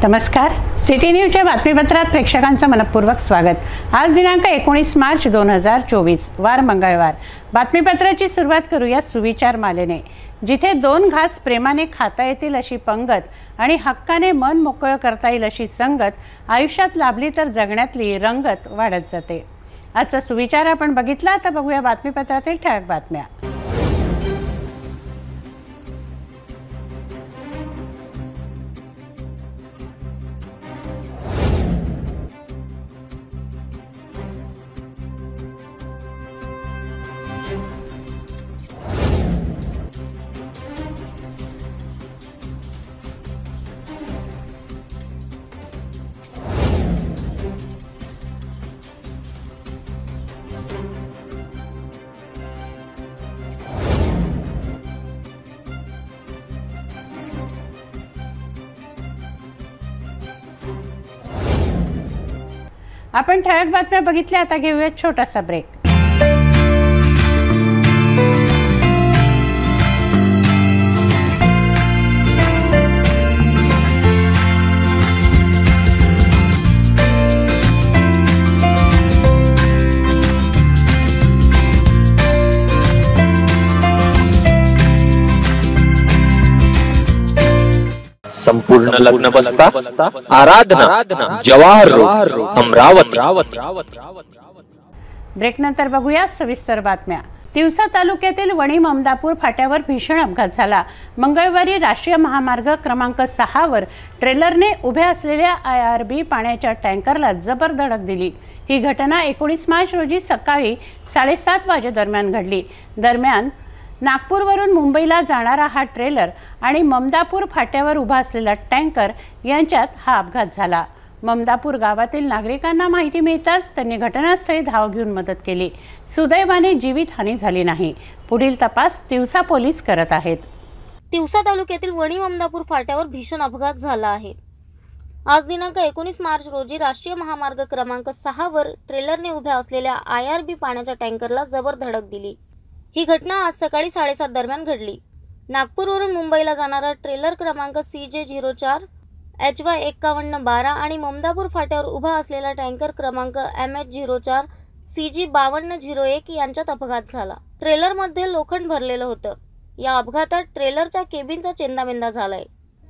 नमस्कार, सिटी न्यूजच्या बातमीपत्रात प्रेक्षकांचं मनपूर्वक स्वागत। आज दिनांक 19 मार्च 2024 वार मंगळवार। बातमीपत्राची सुरुवात करूया सुविचार मालेने, जिथे दोन घास प्रेमाने खाता येतील अशी पंगत आणि हक्काने मन मोकळं करता येईल अशी संगत आयुष्यात लाभली तर जगण्यातली रंगत वाढत जाते। आजचा सुविचार आपण बघितला, आता बघूया बातमीपत्रातील ठळक बातम्या। आपण ठळक बातम्या बघितल्या, आता घेऊया छोटासा ब्रेक। संपूर्ण लग्न बसता आराधना जवाहर रोड अमरावती। ब्रेक नंतर बघूया सविस्तर बातम्या। तिवसा तालुक्यातील वणी ममदापूर फाट्यावर भीषण अपघात झाला। मंगळवारी राष्ट्रीय महामार्ग क्रमांक 6 वर ट्रेलरने उभ्या असलेल्या IRB पाण्याच्या टँकरला जबर धडक दिली। ही घटना 19 मार्च रोजी सकाळी 7:30 वाजेदरम्यान घडली। दरम्यान नागपूरवरून मुंबईला जाणारा हा ट्रेलर आणि ममदापूर फाट्यावर उभा असलेला टँकर यांच्यात हा अपघात झाला। ममदापूर गावातील नागरिकांना माहिती मिळताच त्यांनी घटनास्थळी धाव घेऊन मदत केली। सुदैवाने जीवितहानी झाली नाही। पुढील तपास तिवसा पोलीस करत आहेत। तिवसा तालुक्यातील वणी ममदापूर फाट्यावर भीषण अपघात झाला आहे। आज दिनांक 19 मार्च रोजी राष्ट्रीय महामार्ग क्रमांक 6 वर ट्रेलरने उभ्या असलेल्या IRB पाण्याच्या टँकरला जबर धडक दिली। ही घटना आज सकाळी 7:30 दरम्यान घडली। नागपूरवरून मुंबईला जाणारा ट्रेलर क्रमांक CJ04 HY5112 आणि ममदापूर फाट्यावर उभा असलेला टँकर क्रमांक MH04 CG5201 यांच्यात अपघात झाला। ट्रेलरमध्ये लोखंड भरलेलं होतं। या अपघातात ट्रेलरच्या केबिनचा चेंदामेंदा झालाय।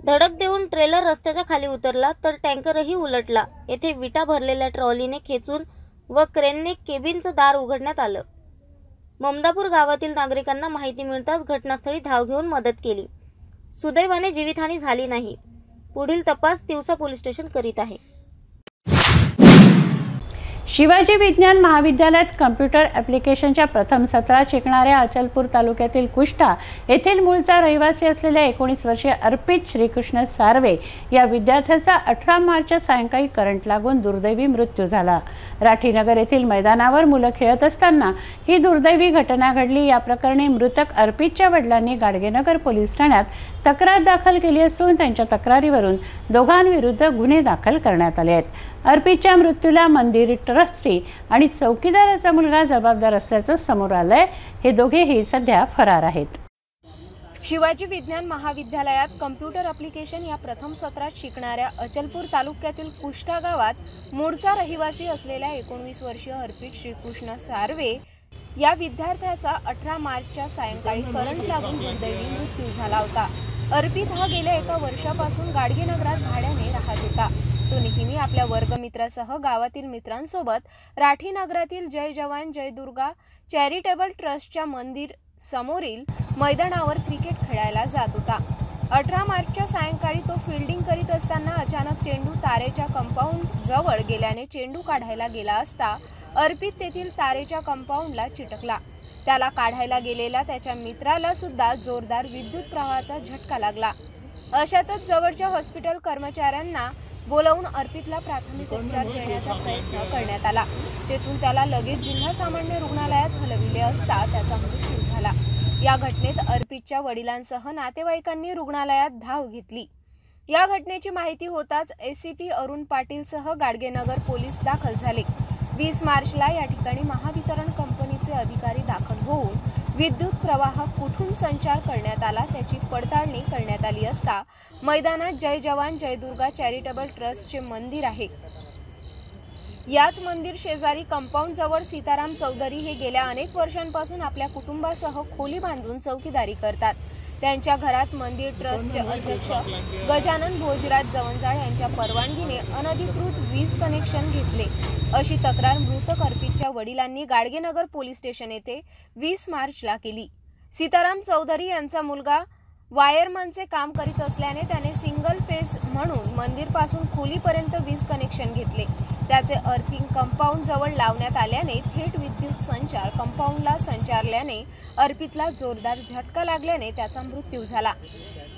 धडक देऊन ट्रेलर रस्त्याच्या खाली उतरला तर टँकरही उलटला। येथे विटा भरलेल्या ट्रॉलीने खेचून व क्रेनने केबिनचं दार उघडण्यात आलं। ममदापूर गावातील नागरिकांना माहिती मिळताच घटनास्थळी धाव घेऊन मदत केली। सुदैवाने जीवितहानी झाली नाही। पुढील तपास तिवसा पोलीस स्टेशन करीत आहे। शिवाजी विज्ञान महाविद्यालयात कम्प्युटर ॲप्लिकेशनच्या प्रथम सत्रात शिकणाऱ्या अचलपूर तालुक्यातील कुष्टा येथील मूळचा रहिवासी असलेल्या 19 वर्षीय अर्पित श्रीकृष्ण सार्वे या विद्यार्थ्याचा 18 मार्चच्या सायंकाळी करंट लागून दुर्दैवी मृत्यू झाला। राठीनगर येथील मैदानावर मुलं खेळत असताना ही दुर्दैवी घटना घडली। या प्रकरणी मृतक अर्पितच्या वडिलांनी गाडगेनगर पोलीस ठाण्यात तक्रार दाखल केली असून त्यांच्या तक्रारीवरून दोघांविरुद्ध गुन्हे दाखल करण्यात आले आहेत। अर्पितच्या मृत्यूला मंदिर ट्रस्टी आणि चौकीदाराचा मुलगा जबाबदार असल्याचं समोर आलंय। हे दोघेही सध्या फरार आहेत। शिवाजी विज्ञान महाविद्यालयात कम्प्युटर ॲप्लिकेशन या प्रथम सत्रात शिकणाऱ्या अचलपूर तालुक्यातील कुष्टा गावात मूळचा रहिवासी असलेल्या 19 वर्षीय अर्पित श्रीकृष्ण सार्वे या विद्यार्थ्याचा 18 मार्चच्या सायंकाळी करंट लागून दुर्दैवी मृत्यू झाला होता। अर्पित हा गेल्या 1 वर्षापासून गाडगेनगरात भाड्याने राहत होता। तो नेहमी आपल्या वर्गमित्रासह गावातील मित्रांसोबत राठीनगरातील जय जवान जय दुर्गा चॅरिटेबल ट्रस्टच्या मंदिर समोरील मैदानावर क्रिकेट खेळायला जात होता। 18 मार्चच्या सायंकाळी तो फिल्डिंग करीत असताना अचानक चेंडू तारेच्या कंपाऊंड जवळ गेल्याने चेंडू काढायला गेला असता अर्पित तेथील तारेच्या कंपाऊंडला चिटकला। त्याला काढायला गेलेला त्याच्या मित्राला सुद्धा जोरदार विद्युत प्रवाहाचा झटका लागला। अशातच जवळच्या हॉस्पिटल कर्मचाऱ्यांना बोलावून अर्पितला प्राथमिक उपचार देण्याचा प्रयत्न करण्यात आला। तेथून त्याला लगेच जिल्हा सामान्य रुग्णालयात हलविले असता त्याचा मृत्यू झाला। या घटनेत अर्पितच्या वडिलांसह नातेवाईकांनी रुग्णालयात धाव घेतली। या घटनेची माहिती होताच ACP अरुण पाटीलसह गाडगेनगर पोलीस दाखल झाले। 20 मार्चला या ठिकाणी महावितरण कंपनीचे अधिकारी दाखल होऊन विद्युत प्रवाह कुठून संचार करण्यात आला त्याची पडताळणी करण्यात आली असता मैदानात जय जवान जय दुर्गा चॅरिटेबल ट्रस्टचे मंदिर आहे। याच मंदिर शेजारी कंपाऊंड जवळ सीताराम चौधरी हे गेल्या अनेक वर्षांपासून आपल्या कुटुंबासह खोली बांधून चौकीदारी करतात। त्यांच्या घरात मंदिर ट्रस्टचे अध्यक्ष गजानन भोजराज जवंजाळ यांच्या परवानगीने अनधिकृत वीज कनेक्शन घेतले अशी तक्रार मृत अर्पितच्या वडिलांनी गाडगेनगर पोलीस स्टेशन येथे 20 मार्चला केली। सीताराम चौधरी यांचा मुलगा वायरमनचे काम करीत असल्याने त्याने सिंगल फेज म्हणून मंदिरपासून खोलीपर्यंत वीज कनेक्शन घेतले। त्याचे अर्थिंग कंपाऊंड जवळ लावण्यात आल्याने थेट विद्युत संचार कंपाऊंडला संचारल्याने अर्पितला जोरदार झटका लागल्याने त्याचा मृत्यू झाला।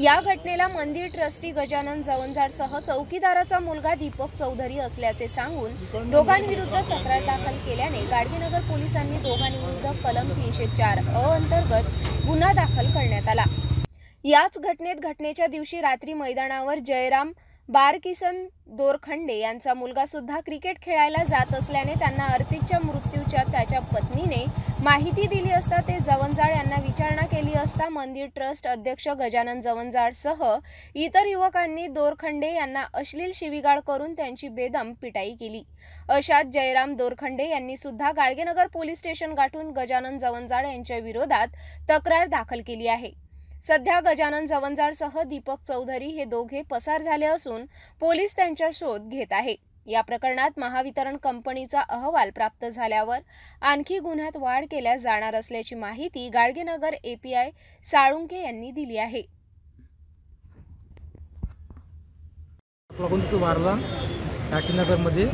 या घटनेला मंदिर ट्रस्टी गजानन जवंजाळसह चौकीदाराचा मुलगा दीपक चौधरी असल्याचे सांगून दोघांविरुद्ध तक्रार दाखल केल्याने गाडगेनगर पोलिसांनी दोघांविरुद्ध कलम 304 अंतर्गत गुन्हा दाखल करण्यात आला। याच घटनेच्या दिवशी रात्री मैदानावर जयराम बारकिसन दोरखंडे यांचा मुलगा सुद्धा क्रिकेट खेळायला जात असल्याने त्यांना अर्पितच्या मृत्यूच्या त्याच्या पत्नीने माहिती दिली असता ते जवंजाळ यांना विचारणा केली असता मंदिर ट्रस्ट अध्यक्ष गजानन जवंजाळसह इतर युवकांनी दोरखंडे यांना अश्लील शिवीगाळ करून त्यांची बेदम पिटाई केली। अशात जयराम दोरखंडे यांनी सुद्धा गाडगेनगर पोलीस स्टेशन गाठून गजानन जवंजाळ यांच्या विरोधात तक्रार दाखल केली आहे। सध्या गजानन जवंजाळसह दीपक चौधरी हे दोघे पसार झाले असून पोलीस त्यांचा शोध घेत आहे। या प्रकरणात महावितरण कंपनीचा अहवाल प्राप्त झाल्यावर आणखी गुन्ह्यात वाढ केल्या जाणार असल्याची माहिती गाडगेनगर एपीआय साळुंके यांनी दिली आहे। वारला काकीनगरमध्ये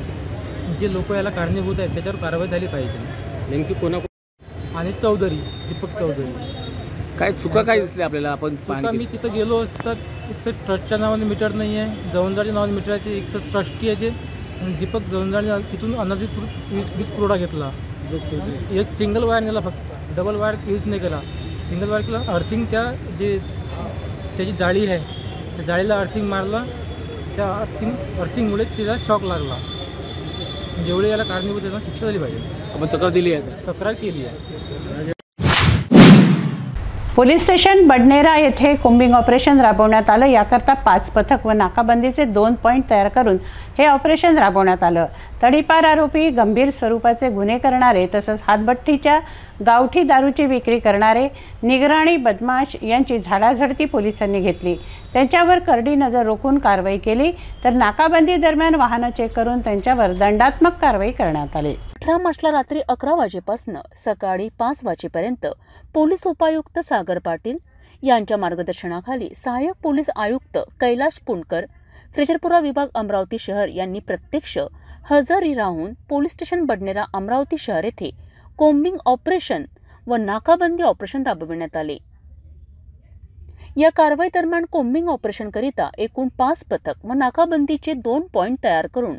जे लोक याला कारणीभूत आहेत त्याच्यावर कारवाई झाली पाहिजे। नेमकी कोणा आणि चौधरी दीपक चौधरी काय चुका काय दिसली आपल्याला? आपण मी तिथं गेलो असता तिथं ट्रस्टच्या नावाने मीटर नाही आहे, जवंजाळच्या नावाने मीटर आहे, एक तर ट्रस्टी आहे ते आणि दीपक जवंजाळने तिथून अनधिकृत वीज पुरवठा घेतला। एक सिंगल वायर नेला, फक्त डबल वायर यूज नाही केला, सिंगल वायर केला। अर्थिंग त्याची जाळी आहे त्या जाळीला अर्थिंग मारला, त्या अर्थिंगमुळे तिला शॉक लागला। जेवढे याला कारणीभूत त्यांना शिक्षा झाली पाहिजे। आपण तक्रार दिली आहे, तक्रार केली आहे। पोलीस स्टेशन बडनेरा येथे कोम्बिंग ऑपरेशन राबवण्यात आलं। याकरता 5 पथक व नाकाबंदीचे 2 पॉईंट तयार करून हे ऑपरेशन राबवण्यात आलं। तडीपार आरोपी, गंभीर स्वरूपाचे गुन्हे करणारे तसंच हातभट्टीच्या गावठी दारूची विक्री करणारे, निगराणी बदमाश यांची झाडाझडती पोलिसांनी घेतली। त्यांच्यावर करडी नजर रोखून कारवाई केली तर नाकाबंदी दरम्यान वाहनं चेक करून त्यांच्यावर दंडात्मक कारवाई करण्यात आली। 18 मार्चला रात्री 11 वाजेपासून सकाळी 5 वाजेपर्यंत पोलीस उपायुक्त सागर पाटील यांच्या मार्गदर्शनाखाली सहाय्यक पोलीस आयुक्त कैलाश पुणकर, फ्रेजरपुरा विभाग अमरावती शहर यांनी प्रत्यक्ष हजेरी राहून पोलीस स्टेशन बडनेरा अमरावती शहर येथे कोम्बिंग ऑपरेशन व नाकाबंदी ऑपरेशन राबविण्यात आले। या कारवाई दरम्यान कोम्बिंग ऑपरेशन करिता एकूण 5 पथक व नाकाबंदीचे 2 पॉईंट तयार करून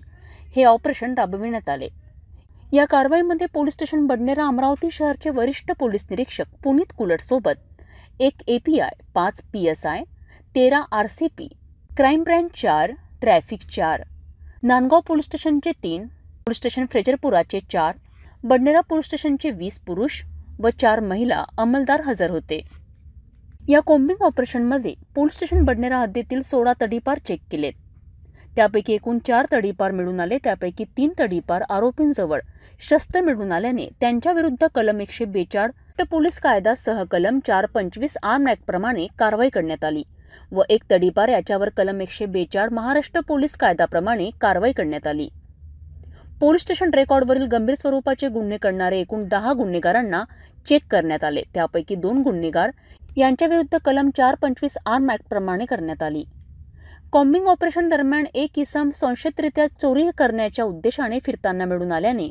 हे ऑपरेशन राबविण्यात आले। या कारवाईमध्ये पोलीस स्टेशन बडनेरा अमरावती शहरचे वरिष्ठ पोलीस निरीक्षक पुनीत कुलट सोबत 1 API, 5 PSI, 13 RCP, crime branch 4, traffic 4, Nandgaon police स्टेशनचे 3, पोलीस स्टेशन फ्रेजरपुराचे 4, बडनेरा पोलीस स्टेशनचे 20 पुरुष व 4 महिला अंमलदार हजर होते। या कोम्बिंग ऑपरेशनमध्ये पोलीस स्टेशन बडनेरा हद्दीतील 16 तडीपार चेक केलेत। त्यापैकी एकूण 4 तडीपार मिळून आले। त्यापैकी 3 तडीपार आरोपींजवळ शस्त्र मिळून आल्याने त्यांच्याविरुद्ध कलम 142 पोलीस कायदा सह कलम 425 आर्म ॲक्ट प्रमाणे कारवाई करण्यात आली व 1 तडीपार याच्यावर कलम 142 महाराष्ट्र पोलीस कायद्याप्रमाणे कारवाई करण्यात आली। पोलीस स्टेशन रेकॉर्डवरील गंभीर स्वरूपाचे गुन्हे करणारे एकूण 10 गुन्हेगारांना चेक करण्यात आले। त्यापैकी 2 गुन्हेगार यांच्याविरुद्ध कलम 425 आर्म ॲक्ट प्रमाणे करण्यात आली। कॉम्बिंग ऑपरेशन दरम्यान एक इसम संशयितरित्या चोरी करण्याच्या उद्देशाने फिरताना मिळून आल्याने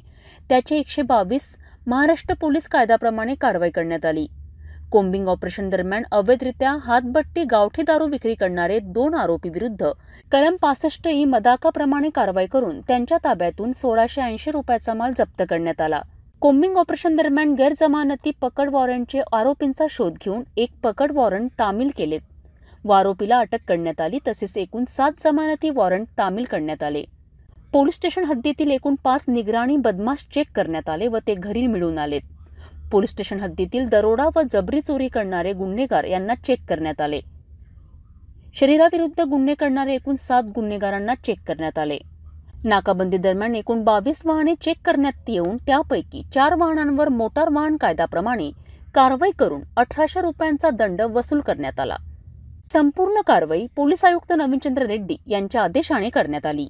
त्याचे 122 महाराष्ट्र पोलीस कायद्याप्रमाणे कारवाई करण्यात आली। कोम्बिंग ऑपरेशन दरम्यान अवैधरित्या हातभट्टी गावठी दारू विक्री करणारे 2 आरोपी विरुद्ध कलम 65 मदाकाप्रमाणे कारवाई करून त्यांच्या ताब्यातून 1680 रुपयाचा माल जप्त करण्यात आला। कोम्बिंग ऑपरेशन दरम्यान गैरजमानती पकड वॉरंटचे आरोपींचा शोध घेऊन 1 पकड वॉरंट तामील केलेत व आरोपीला अटक करण्यात आली। तसेच एकूण 7 जमानती वॉरंट तामील करण्यात आले। पोलीस स्टेशन हद्दीतील एकूण 5 निगराणी बदमाश चेक करण्यात आले व ते घरी मिळून आलेत। पोलीस स्टेशन हद्दीतील दरोडा व जबरी चोरी करणारे गुन्हेगार यांना चेक करण्यात आले. शरीराविरुद्ध गुन्हे करणारे एकूण 7 गुन्हेगारांना चेक करण्यात आले. नाकाबंदी दरम्यान एकूण 22 वाहने चेक करण्यात येऊन त्यापैकी 4 वाहनांवर मोटार वाहन कायद्याप्रमाणे कारवाई करून 1800 रुपयांचा दंड वसूल करण्यात आला. संपूर्ण कारवाई पोलीस आयुक्त नवीनचंद्र रेड्डी यांच्या आदेशाने करण्यात आली.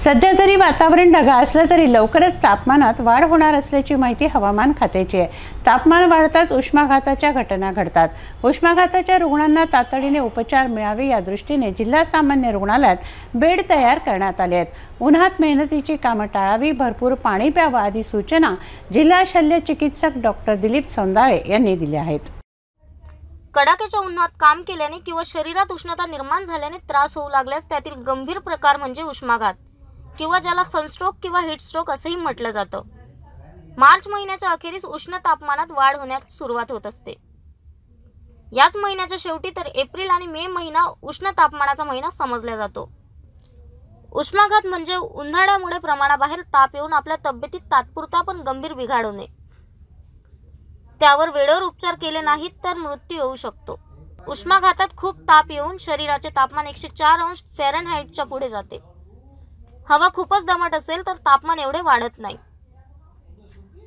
सध्या जरी वातावरण ढगाळ असलं तरी लवकरच तापमानात वाढ होणार असल्याची माहिती हवामान खात्याची आहे. तापमान वाढताच उष्माघाताच्या घटना घडतात. उष्माघाताच्या रुग्णांना तातडीने उपचार मिळावे या दृष्टीने जिल्हा सामान्य रुग्णालयात बेड तयार करण्यात आले आहेत. उन्हात मेहनतीची कामं टाळावी, भरपूर पाणी प्यावं आदी सूचना जिल्हा शल्य चिकित्सक डॉक्टर दिलीप सौंदाळे यांनी दिल्या आहेत. कडाक्याच्या उन्हात काम केल्याने किंवा शरीरात उष्णता निर्माण झाल्याने त्रास होऊ लागल्यास त्यातील गंभीर प्रकार म्हणजे उष्माघात किंवा ज्याला सनस्ट्रोक किंवा हीटस्ट्रोक असंही म्हटलं जातं. मार्च महिन्याच्या अखेरीस उष्ण तापमानात वाढ होण्यास सुरुवात होत असते. याच महिन्याच्या शेवटी तर एप्रिल आणि मे महिना उष्ण तापमानाचा महिना समजला जातो. उष्माघात म्हणजे उन्हाळ्यामुळे प्रमाणाबाहेर ताप येऊन आपल्या तब्येतीत तात्पुरता पण गंभीर बिघाड होणे. त्यावर वेळेवर उपचार केले नाहीत तर मृत्यू होऊ शकतो. उष्माघातात खूप ताप येऊन शरीराचे तापमान 104 अंश फॅरनहाइटच्या पुढे जाते. हवा खूपच दमट असेल तर तापमान एवढे वाढत नाही.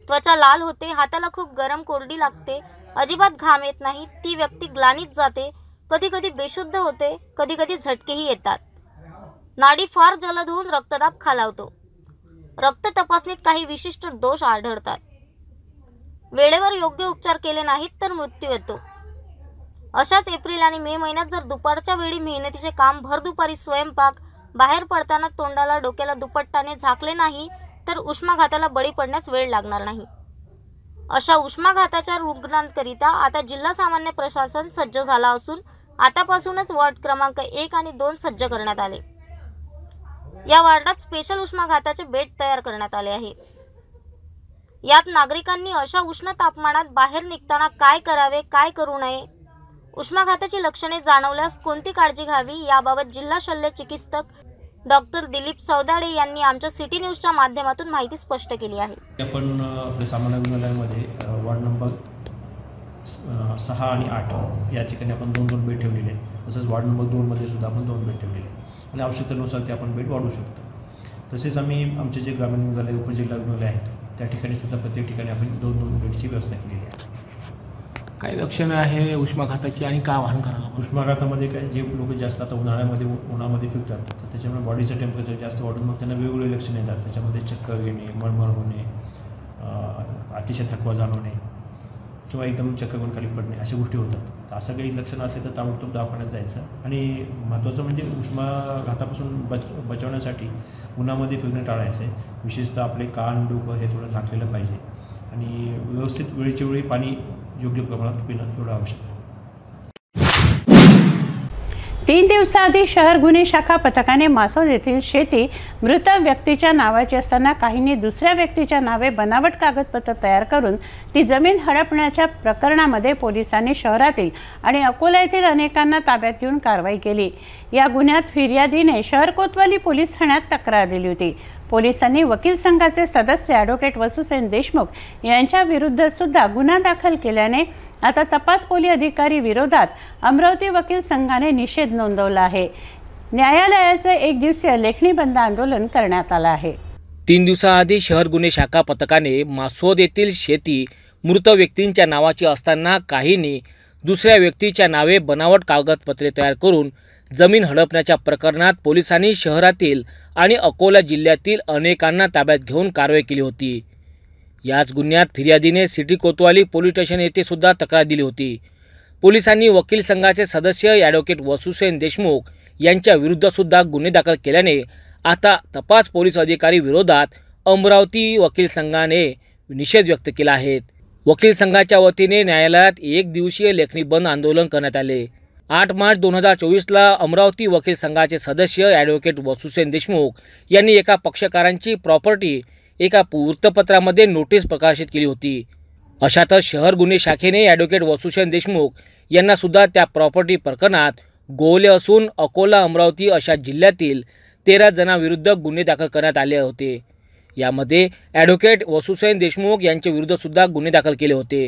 त्वचा लाल होते, हाताला खूप गरम कोरडी लागते, अजिबात घाम येत नाही, ती व्यक्ती ग्लानीत जाते, कधी कधी बेशुद्ध होते, कधी कधी झटकेही येतात. नाडी फार जलद होऊन रक्तदाब खालावतो. रक्त तपासणीत काही विशिष्ट दोष आढळतात. वेळेवर योग्य उपचार केले नाहीत तर मृत्यू येतो. अशाच एप्रिल आणि मे महिन्यात जर दुपारच्या वेळी मेहनतीचे काम भर दुपारी स्वयंपाक, बाहेर पडताना तोंडाला डोक्याला दुपट्टाने झाकले नाही तर उष्माघाताला बळी पडण्यास वेळ लागणार नाही. अशा उष्माघाताच्या रुग्णांकरिता आता जिल्हा सामान्य प्रशासन सज्ज झाला असून आतापासूनच वॉर्ड क्रमांक 1 आणि 2 सज्ज करण्यात आले. या वॉर्डात स्पेशल उष्माघाताचे बेड तयार करण्यात आले आहे. यात नागरिकांनी अशा उष्ण तापमानात बाहेर निघताना काय करावे, काय करू नये, उष्माघाताची लक्षणे जाणवल्यास कोणती काळजी घ्यावी याबाबत जिल्हा शल्य चिकित्सक डॉक्टर दिलीप सौदाळे यांनी आमच्या सिटी न्यूजच्या माध्यमातून माहिती स्पष्ट केली आहे. आपण आपल्या सामान्य रुग्णालयामध्ये वॉर्ड नंबर 6 आणि 8 या ठिकाणी आपण 2 बेड ठेवलेले आहेत. तसंच वॉर्ड नंबर 2 मध्ये सुद्धा आपण 2 बेड ठेवलेले आहेत आणि आवश्यकतेनुसार ते आपण बेड वाढवू शकतो. तसेच आम्ही आमचे जे ग्रामीण रुग्णालय, उपजिल्हा रुग्णालय आहेत त्या ठिकाणी सुद्धा प्रत्येक ठिकाणी आपण 2 बेडची व्यवस्था केलेली आहे. काय लक्षणं आहे उष्माघाताची आणि का आवाहन करायला? उष्माघातामध्ये काय, जे लोक जास्त आता उन्हाळ्यामध्ये उन्हामध्ये फिरतात तर त्याच्यामुळे बॉडीचं टेम्परेचर जास्त वाढून मग त्यांना वेगवेगळे लक्षणं येतात. त्याच्यामध्ये चक्कर येणे, मळमळ होणे, अतिशय थकवा जाणवणे किंवा एकदम चक्कर करून खाली पडणे अशा गोष्टी होतात. तर असं काही लक्षणं असले तर ताबडतोब दवाखान्यात जायचं. आणि महत्त्वाचं म्हणजे उष्माघातापासून बचावण्यासाठी उन्हामध्ये फिरणं टाळायचं आहे. विशेषतः आपले कान, डोकं हे थोडं झाकलेलं पाहिजे आणि व्यवस्थित वेळेच्या वेळी पाणी योग्य प्रमाणात पिणं एवढं आवश्यक आहे. 3 दिवसाआधी शहर गुन्हे शाखा पथकाने मासोद येथील शेती मृत व्यक्तीच्या नावाची असताना काहींनी दुसऱ्या व्यक्तीच्या नावे बनावट कागदपत्र तयार करून ती जमीन हडपण्याच्या प्रकरणामध्ये पोलिसांनी शहरातील आणि अकोला येथील अनेकांना ताब्यात घेऊन कारवाई केली. या गुन्ह्यात फिर्यादीने शहर कोतवाली पोलीस ठाण्यात तक्रार दिली होती. पोलिसांनी वकील संघाचे सदस्य ॲडव्होकेट वसुसेन देशमुख यांच्या विरुद्ध सुद्धा गुन्हा दाखल केल्याने आता तपास पोलीस अधिकारी विरोधात अमरावती वकील संघाने निषेध नोंदवला आहे. न्यायालयाचे 1 दिवसीय लेखणी बंद आंदोलन करण्यात आलं आहे. 3 दिवसाआधी शहर गुन्हे शाखा पथकाने मासोद येथील शेती मृत व्यक्तींच्या नावाची असताना काहींनी दुसऱ्या व्यक्तीच्या नावे बनावट कागदपत्रे तयार करून जमीन हडपण्याच्या प्रकरणात पोलिसांनी शहरातील आणि अकोला जिल्ह्यातील अनेकांना ताब्यात घेऊन कारवाई केली होती. याच गुन्ह्यात फिर्यादीने सिटी कोतवाली पोलीस स्टेशन येथे सुद्धा तक्रार दिली होती. पोलिसांनी वकील संघाचे सदस्य ॲडव्होकेट वसुसेन देशमुख यांच्या विरुद्ध सुद्धा गुन्हे दाखल केल्याने आता तपास पोलीस अधिकारी विरोधात अमरावती वकील संघाने निषेध व्यक्त केला आहे. वकील संघाच्या वतीने न्यायालयात 1 दिवसीय लेखणी बंद आंदोलन करण्यात आले. 8 मार्च 2024ला अमरावती वकील संघाचे सदस्य ॲडव्होकेट वसुसेन देशमुख यांनी एका पक्षकारांची प्रॉपर्टी एका वृत्तपत्रामध्ये नोटीस प्रकाशित केली होती. अशातच शहर गुन्हे शाखेने ॲडव्होकेट वसुसेन देशमुख यांना सुद्धा त्या प्रॉपर्टी प्रकरणात गोवले असून अकोला, अमरावती अशा जिल्ह्यातील 13 जणांविरुद्ध गुन्हे दाखल करण्यात आले होते. यामध्ये ॲडव्होकेट वसुसेन देशमुख यांच्या विरुद्ध सुद्धा गुन्हे दाखल केले होते।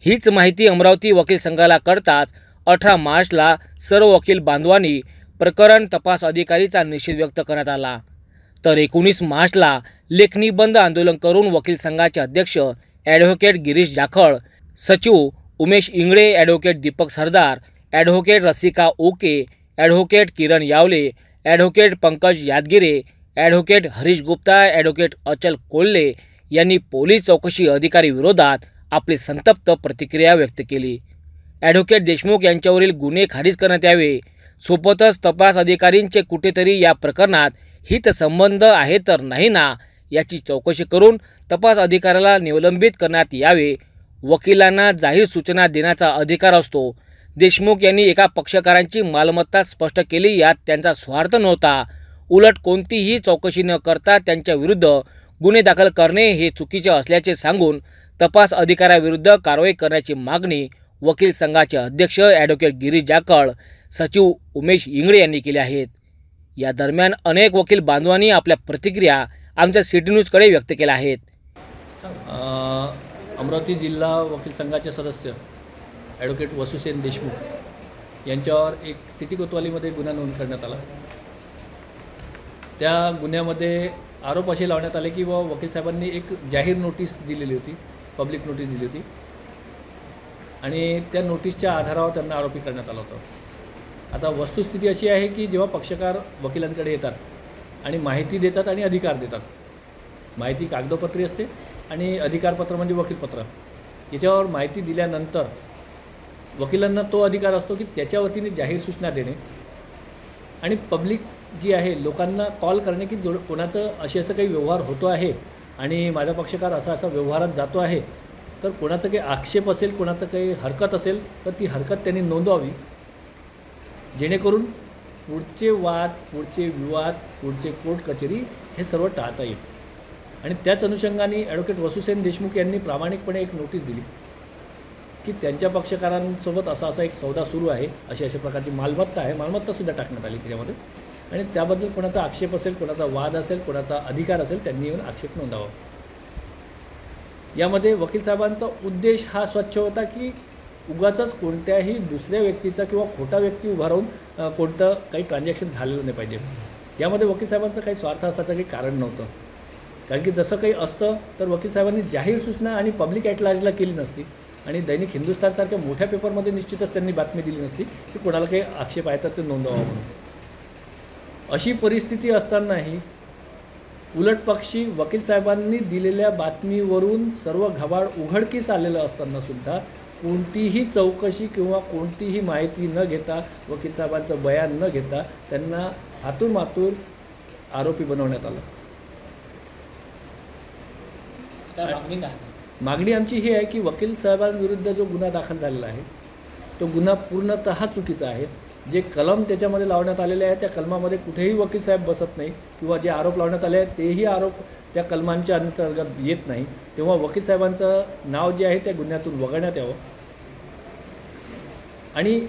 हीच माहिती अमरावती वकील संघाला कळताच 18 मार्चला सर्व वकील बांधवांनी प्रकरण तपास अधिकारीचा निषेध व्यक्त करण्यात आला। तर 19 मार्चला लेखणी बंद आंदोलन करून वकील संघाचे अध्यक्ष ॲडव्होकेट गिरीश जाखळ, सचिव Umesh Ingle, advocate Deepak Sardar, advocate Rasika Oke, advocate Kiran Yawale, advocate Pankaj Yadgire, advocate Harish Gupta, advocate Achal Kolhe यांनी पोलीस चौकशी अधिकारी विरोधात आपली संतप्त प्रतिक्रिया व्यक्त केली। ॲडव्होकेट देशमुख यांच्यावरील गुन्हे खारिज करण्यात यावे, सोबतच तपास अधिकारींचे कुठेतरी या प्रकरणात हितसंबंध आहे तर नाही ना याची चौकशी करून तपास अधिकाऱ्याला निलंबित करण्यात यावे। वकिलांना जाहीर सूचना देण्याचा अधिकार असतो। देशमुख यांनी एका पक्षकारांची मालमत्ता स्पष्ट केली, यात त्यांचा स्वार्थ नव्हता। उलट कोणतीही चौकशी न करता त्यांच्या विरुद्ध गुन्हे दाखल करणे हे चुकीचे असल्याचे सांगून तपास अधिकाऱ्याविरुद्ध कारवाई करण्याची मागणी वकील संघाचे अध्यक्ष ॲडव्होकेट गिरीश जाखळ, सचिव उमेश इंगळे यांनी केली आहेत। या दरम्यान अनेक वकील बांधवांनी आपल्या प्रतिक्रिया आमच्या सिटी न्यूजकडे व्यक्त केल्या आहेत। अमरावती जिल्हा वकील संघाचे सदस्य ॲडव्होकेट वसुसेन देशमुख यांच्यावर एक सिटी कोतवालीमध्ये गुन्हा नोंद करण्यात आला। त्या गुन्ह्यामध्ये आरोप असे लावण्यात आले की वकील साहेबांनी एक जाहीर नोटीस दिलेली होती, पब्लिक नोटीस दिली होती आणि त्या नोटीसच्या आधारावर त्यांना आरोपी करण्यात आला होता। आता वस्तुस्थिती अशी आहे की जेव्हा पक्षकार वकिलांकडे येतात आणि माहिती देतात आणि अधिकार देतात, माहिती कागदोपत्री असते आणि अधिकारपत्र म्हणजे वकीलपत्र, याच्यावर माहिती दिल्यानंतर वकिलांना तो अधिकार असतो की त्याच्या वतीने जाहीर सूचना देणे आणि पब्लिक जी आहे लोकांना कॉल करणे की कोणाचं असं काही व्यवहार होतो आहे आणि माझा पक्षकार असा व्यवहारात जातो आहे, तर कोणाचं काही आक्षेप असेल, कोणाचं काही हरकत असेल तर ती हरकत त्यांनी नोंदवावी, जेणेकरून पुढचे वाद, पुढचे विवाद, पुढचे कोर्ट कचेरी हे सर्व टाळता येईल। आणि त्याच अनुषंगाने ॲडव्होकेट वसुसेन देशमुख यांनी प्रामाणिकपणे एक नोटीस दिली की त्यांच्या पक्षकारांसोबत असा एक सौदा सुरू आहे, अशा प्रकारची मालमत्ता आहे, मालमत्तासुद्धा टाकण्यात आली त्याच्यामध्ये आणि त्याबद्दल कोणाचा आक्षेप असेल, कोणाचा वाद असेल, कोणाचा अधिकार असेल त्यांनी येऊन आक्षेप नोंदवावा। यामध्ये वकील साहेबांचा उद्देश हा स्वच्छ होता की उगाचच कोणत्याही दुसऱ्या व्यक्तीचा किंवा खोटा व्यक्ती उभा राहून कोणतं काही ट्रान्झॅक्शन झालेलं नाही पाहिजे। यामध्ये वकील साहेबांचं काही स्वार्थ असायचं काही कारण नव्हतं, कारण की जसं काही असतं तर वकील साहेबांनी जाहीर सूचना आणि पब्लिक ॲट लार्जला केली नसती आणि दैनिक हिंदुस्थानसारख्या मोठ्या पेपरमध्ये निश्चितच त्यांनी बातमी दिली नसती की कोणाला काही आक्षेप आहे तर ते नोंदवावं म्हणून। अशी परिस्थिती असतानाही उलटपक्षी वकील साहेबांनी दिलेल्या बातमीवरून सर्व घबाड उघडकीस आलेलं असतानासुद्धा कोणतीही चौकशी किंवा कोणतीही माहिती न घेता, वकील साहेबांचं बयान न घेता त्यांना हातून मातूर आरोपी बनवण्यात आलं। मागणी आमची ही आहे की वकील साहेबांविरुद्ध जो गुन्हा दाखल झालेला आहे तो गुन्हा पूर्णतः चुकीचा आहे। जे कलम त्याच्यामध्ये लावण्यात आलेले आहे त्या कलमामध्ये कुठेही वकील साहेब बसत नाही किंवा जे आरोप लावण्यात आले आहेत तेही आरोप त्या कलमांच्या अंतर्गत येत नाही, तेव्हा वकील साहेबांचं नाव जे आहे त्या गुन्ह्यातून वगळण्यात यावं आणि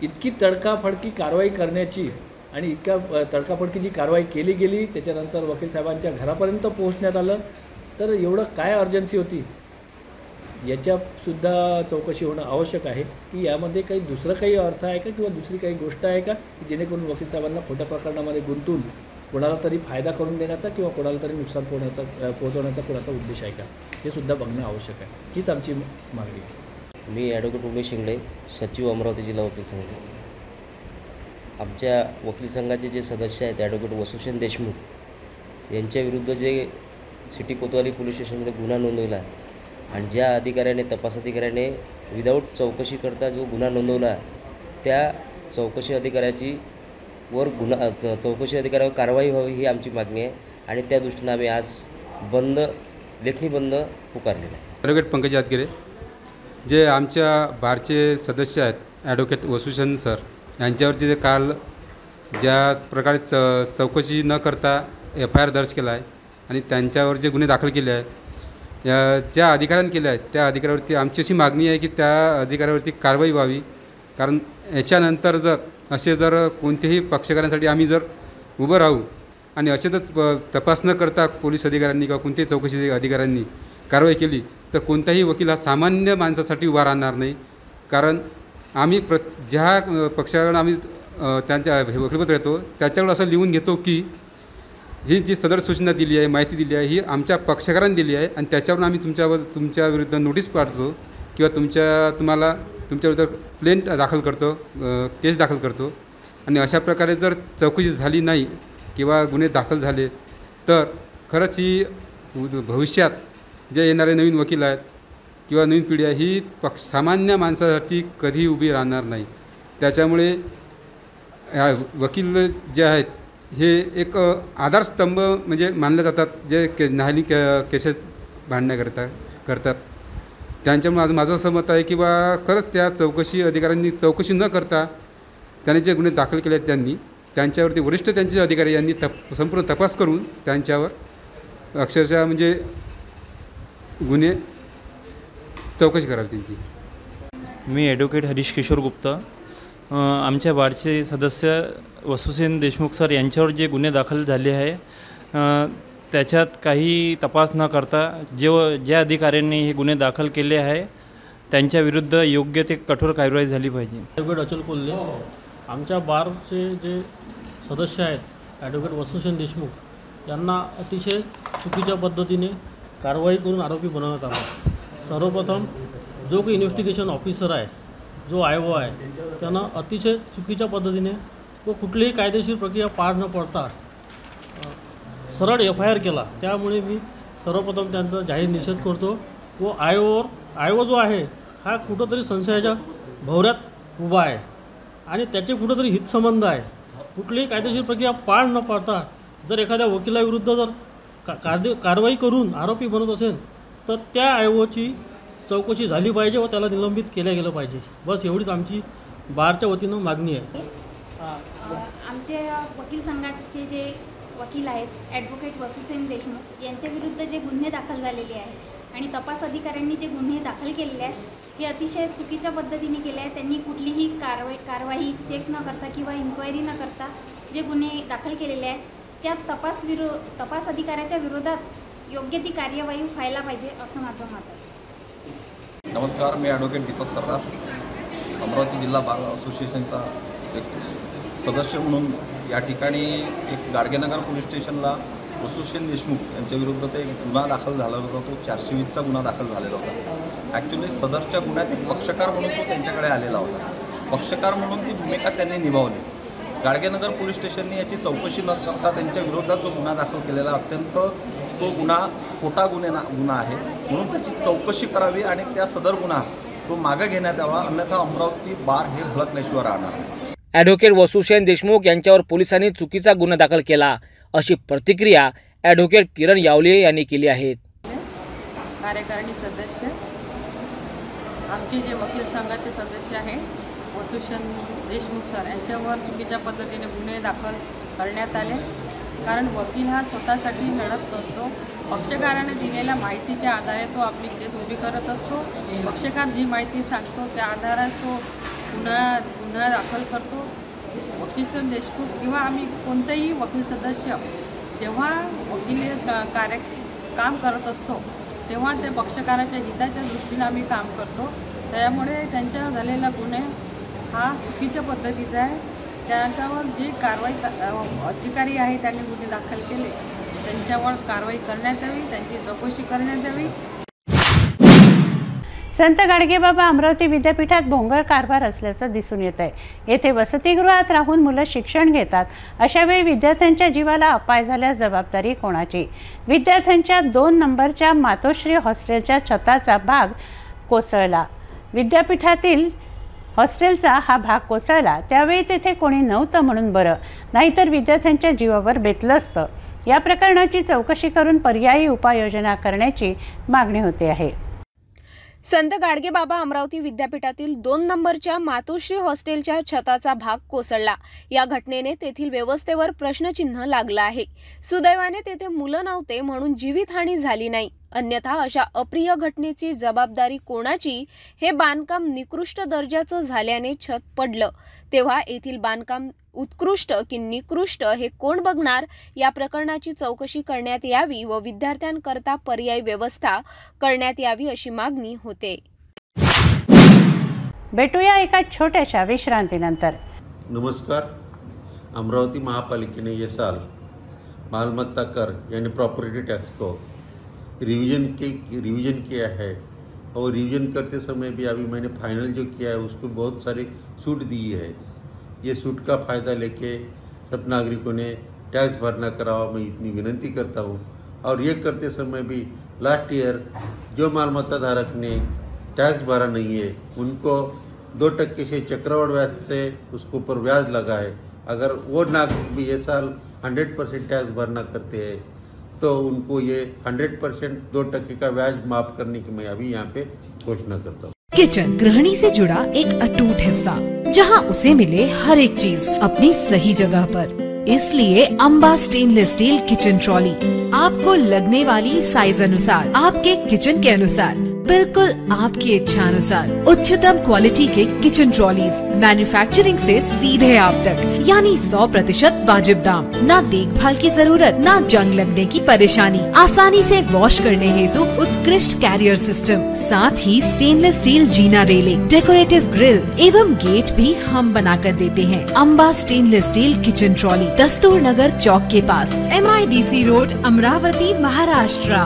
इतकी तडकाफडकी कारवाई करण्याची आणि इतक्या तडकाफडकी जी कारवाई केली गेली त्याच्यानंतर वकील साहेबांच्या घरापर्यंत पोहोचण्यात आलं, तर एवढं काय अर्जन्सी होती याच्यासुद्धा चौकशी होणं आवश्यक आहे की यामध्ये काही दुसरं काही अर्थ आहे का किंवा दुसरी काही गोष्ट आहे का की जेणेकरून वकील साहेबांना खोट्या प्रकरणामध्ये गुंतून कोणाला तरी फायदा करून देण्याचा किंवा कोणाला तरी नुकसान पोहोचवण्याचा कोणाचा उद्देश आहे का, हे सुद्धा बघणं आवश्यक आहे। हीच आमची मागणी आहे। मी ॲडव्होकेट उमेश इंगळे, सचिव अमरावती जिल्हा वकील संघ। आमच्या वकील संघाचे जे सदस्य आहेत ॲडव्होकेट वसुसेन देशमुख यांच्याविरुद्ध जे सिटी कोतवाली पोलीस स्टेशनमध्ये गुन्हा नोंदवला आणि ज्या अधिकाऱ्याने, तपास अधिकाऱ्याने विदाऊट चौकशी करता जो गुन्हा नोंदवला त्या चौकशी अधिकाऱ्यावर कारवाई व्हावी ही आमची मागणी आहे आणि त्या दृष्टीनं आम्ही आज लेखणी बंद पुकारलेला आहे। ॲडव्होकेट पंकज यादगिरे जे आमच्या बारचे सदस्य आहेत ॲडव्होकेट वसुसेन सर यांच्यावरती जे काल ज्या प्रकारे चौकशी न करता FIR दर्ज केला आहे आणि त्यांच्यावर जे गुन्हे दाखल केले आहेत, ज्या अधिकाऱ्यांनी केले आहेत त्या अधिकाऱ्यावरती आमची अशी मागणी आहे की त्या अधिकाऱ्यावरती कारवाई व्हावी, कारण याच्यानंतर जर कोणत्याही पक्षकारांसाठी आम्ही जर उभं राहू आणि असेच तपास न करता पोलीस अधिकाऱ्यांनी किंवा कोणत्याही चौकशी अधिकाऱ्यांनी कारवाई केली तर कोणताही वकील हा सामान्य माणसासाठी उभा राहणार नाही. कारण आम्ही ज्या पक्षाकडून आम्ही त्यांच्या वकीलपत्र येतो त्याच्याकडून असं लिहून घेतो की ही जी सदर सूचना दिली आहे, माहिती दिली आहे, ही आमच्या पक्षकारांनी दिली आहे आणि त्याच्यावरून आम्ही तुमच्या विरुद्ध नोटीस पाठवतो किंवा तुमच्या विरुद्ध प्लेन दाखल करतो, केस दाखल करतो. आणि अशा प्रकारे जर चौकशी झाली नाही किंवा गुन्हे दाखल झाले तर खरंच ही भविष्यात जे येणारे नवीन वकील आहेत किंवा नवीन पिढी आहे ही सामान्य माणसासाठी कधी उभी राहणार नाही. त्याच्यामुळे वकील जे आहेत हे एक आधारस्तंभ म्हणजे मानले जातात, जे न्यायालयीन केसेस करतात. त्यांच्यामुळे माझं असं मत आहे की बा खरंच त्या अधिकाऱ्यांनी चौकशी न करता त्याने जे गुन्हे दाखल केले आहेत त्यांच्यावरती वरिष्ठ त्यांचे अधिकारी यांनी संपूर्ण तपास करून त्यांच्यावर अक्षरशः म्हणजे गुन्हे चौकशी करावी त्यांची. मी ॲडव्होकेट हरीश किशोर गुप्ता. आमच्या बारचे सदस्य वसुसेन देशमुख सर यांच्यावर जे गुन्हे दाखल झाले आहे त्याच्यात काही तपास न करता ज्या अधिकाऱ्यांनी हे गुन्हे दाखल केले आहे त्यांच्याविरुद्ध योग्य ते कठोर कारवाई झाली पाहिजे. ॲडव्होकेट अचल कोल्हे. आमच्या बारचे जे सदस्य आहेत ॲडव्होकेट वसुसेन देशमुख यांना अतिशय चुकीच्या पद्धतीने कारवाई करून आरोपी बनवण्यात आला. सर्वप्रथम जो काही इन्व्हेस्टिगेशन ऑफिसर आहे, जो IO आहे, त्यानं अतिशय चुकीच्या पद्धतीने व कुठलीही कायदेशीर प्रक्रिया पार न पडता सरळ FIR केला. त्यामुळे मी सर्वप्रथम त्यांचा जाहीर निषेध करतो व IO जो आहे हा कुठंतरी संशयाच्या भोवऱ्यात उभा आहे आणि त्याचे कुठंतरी हितसंबंध आहे. कुठलीही कायदेशीर प्रक्रिया पार न पाडता जर एखाद्या वकिलाविरुद्ध जर कारवाई करून आरोपी बनत असेल तर त्या IOची चौकशी झाली पाहिजे व त्याला निलंबित केलं गेलं पाहिजे. बस एवढीच आमची बारच्या वतीनं मागणी आहे. आमचे वकील संघाचे जे वकील आहेत ॲडव्होकेट वसुसेन देशमुख यांच्याविरुद्ध जे गुन्हे दाखल झालेले आहेत आणि तपास अधिकाऱ्यांनी जे गुन्हे दाखल केलेले आहेत हे अतिशय चुकीच्या पद्धतीने केले आहेत. त्यांनी कुठलीही कारवाई चेक न करता किंवा इन्क्वायरी न करता जे गुन्हे दाखल केलेले आहेत त्या तपास अधिकाऱ्याच्या विरोधात योग्य ती कार्यवाही व्हायला पाहिजे असं माझं मत आहे. नमस्कार, मी ॲडव्होकेट दीपक सरदार, अमरावती जिल्हा बार असोसिएशनचा एक सदस्य म्हणून या ठिकाणी एक गाडगेनगर पोलीस स्टेशनला वसुसेन देशमुख यांच्याविरुद्ध एक गुन्हा दाखल झाला होता. तो 420चा गुन्हा दाखल झालेला होता. ॲक्च्युली सदरच्या गुन्ह्यात एक पक्षकार म्हणून तो त्यांच्याकडे आलेला होता. पक्षकार म्हणून ती भूमिका त्यांनी निभावली. गाडगेनगर पोलीस स्टेशनने याची चौकशी न करता त्यांच्या विरोधात जो गुन्हा दाखल केलेला अत्यंत तो गुन्हा खोटा गुन्हा आहे म्हणून त्याची चौकशी करावी आणि त्या सदर गुन्हा तो मागे घेण्यात यावा, अन्यथा अमरावती बार हे भडकल्याशिवाय राहणार नाही. ॲडव्होकेट वसुसेन देशमुख यांच्यावर पोलिसांनी चुकीचा गुन्हा दाखल केला अशी प्रतिक्रिया ॲडव्होकेट किरण यावले यांनी केली आहे. कार्यकारिणी सदस्य आमचे जे वकील संघाचे सदस्य आहे वसुसेन देशमुख सर यांच्यावर चुकीच्या पद्धतीने गुन्हे दाखल करण्यात आले. कारण वकील हा स्वतःसाठी लढत नसतो, पक्षकाराने दिलेल्या माहितीच्या आधारे तो आपली केस उभी करत असतो. पक्षकार जी माहिती सांगतो त्या आधारास तो गुन्हा दाखल करतो. वसुसेन देशमुख किंवा आम्ही कोणतेही वकील सदस्य जेव्हा वकिली काम करत असतो तेव्हा ते पक्षकाराच्या हिताच्या दृष्टीने आम्ही काम करतो. त्यामुळे त्यांच्यावर झालेला गुन्हे हा चुकीच्या पद्धतीचा आहे. त्यांच्यावर जी कारवाई अधिकारी आहे त्यांनी गुन्हे दाखल केले त्यांच्यावर कारवाई करण्यात यावी, त्यांची चौकशी करण्यात यावी. संत गाडगेबाबा अमरावती विद्यापीठात भोंगळ कारभार असल्याचं दिसून येत आहे. येथे वसतिगृहात राहून मुलं शिक्षण घेतात. अशावेळी विद्यार्थ्यांच्या जीवाला अपाय झाल्यास जबाबदारी कोणाची? विद्यार्थ्यांच्या 2 नंबरच्या मातोश्री हॉस्टेलच्या छताचा भाग कोसळला. विद्यापीठातील हॉस्टेलचा हा भाग कोसळला त्यावेळी तेथे कोणी नव्हतं म्हणून बरं, नाहीतर विद्यार्थ्यांच्या जीवावर बेतलं असतं. या प्रकरणाची चौकशी करून पर्यायी उपाययोजना करण्याची मागणी होते आहे. संत गाडगेबाबा अमरावती विद्यापीठातील 2 नंबरच्या मातोश्री हॉस्टेलच्या छताचा भाग कोसळला. या घटनेने तेथील व्यवस्थेवर प्रश्नचिन्ह लागलं आहे. सुदैवाने तेथे मुलं नव्हते म्हणून जीवितहानी झाली नाही. अन्यथा अशा अप्रिय घटनेची जबाबदारी कोणाची? हे बांधकाम निकृष्ट दर्जाचं झाल्याने छत पडलं तेव्हा येथील बांधकाम उत्कृष्ट की निकृष्ट हे कोण बघणार? या प्रकरणाची चौकशी करण्यात यावी व विद्यार्थ्यांकरता पर्यायी व्यवस्था करण्यात यावी अशी मागणी होते. भेटूया एका छोट्याशा विश्रांतीनंतर. नमस्कार. अमरावती महापालिकेने ये साल मालमत्ता कर यानी प्रॉपर्टी टैक्स को रिवीजन किया है और रिवीजन करते समय भी अभी मैंने फाइनल जो किया है उसको बहुत सारी छूट दी है. ये छूट का फ़ायदा लेके सब नागरिकों ने टैक्स भरना करावा, मैं इतनी विनती करता हूँ. और ये करते समय भी लास्ट ईयर जो मालमत्ता धारक ने टैक्स भरा नहीं है उनको 2% से चक्रवाढ़ ब्याज से उसके ऊपर ब्याज लगा है. अगर वो नागरिक भी ये साल 100% टैक्स भरना करते हैं तो उनको ये 100% 2% का ब्याज माफ करने की मैं अभी यहाँ पे घोषणा करता हूँ. किचन गृहिणी से जुड़ा एक अटूट हिस्सा, जहाँ उसे मिले हर एक चीज अपनी सही जगह पर. इसलिए Amba stainless steel kitchen trolley आपको लगने वाली साइज अनुसार, आपके किचन के अनुसार, बिल्कुल आपकी इच्छा अनुसार उच्चतम क्वालिटी के किचन ट्रॉलीज मैन्युफैक्चरिंग से सीधे आप तक, यानी 100% वाजिब दाम, ना देखभाल की जरूरत, ना जंग लगने की परेशानी, आसानी से वॉश करने हेतु उत्कृष्ट कैरियर सिस्टम, साथ ही स्टेनलेस स्टील जीना रेलिंग, डेकोरेटिव ग्रिल एवं गेट भी हम बना कर देते हैं. Amba stainless steel kitchen trolley, Dastur Nagar Chowk के पास, MIDC रोड, अमरावती, महाराष्ट्र.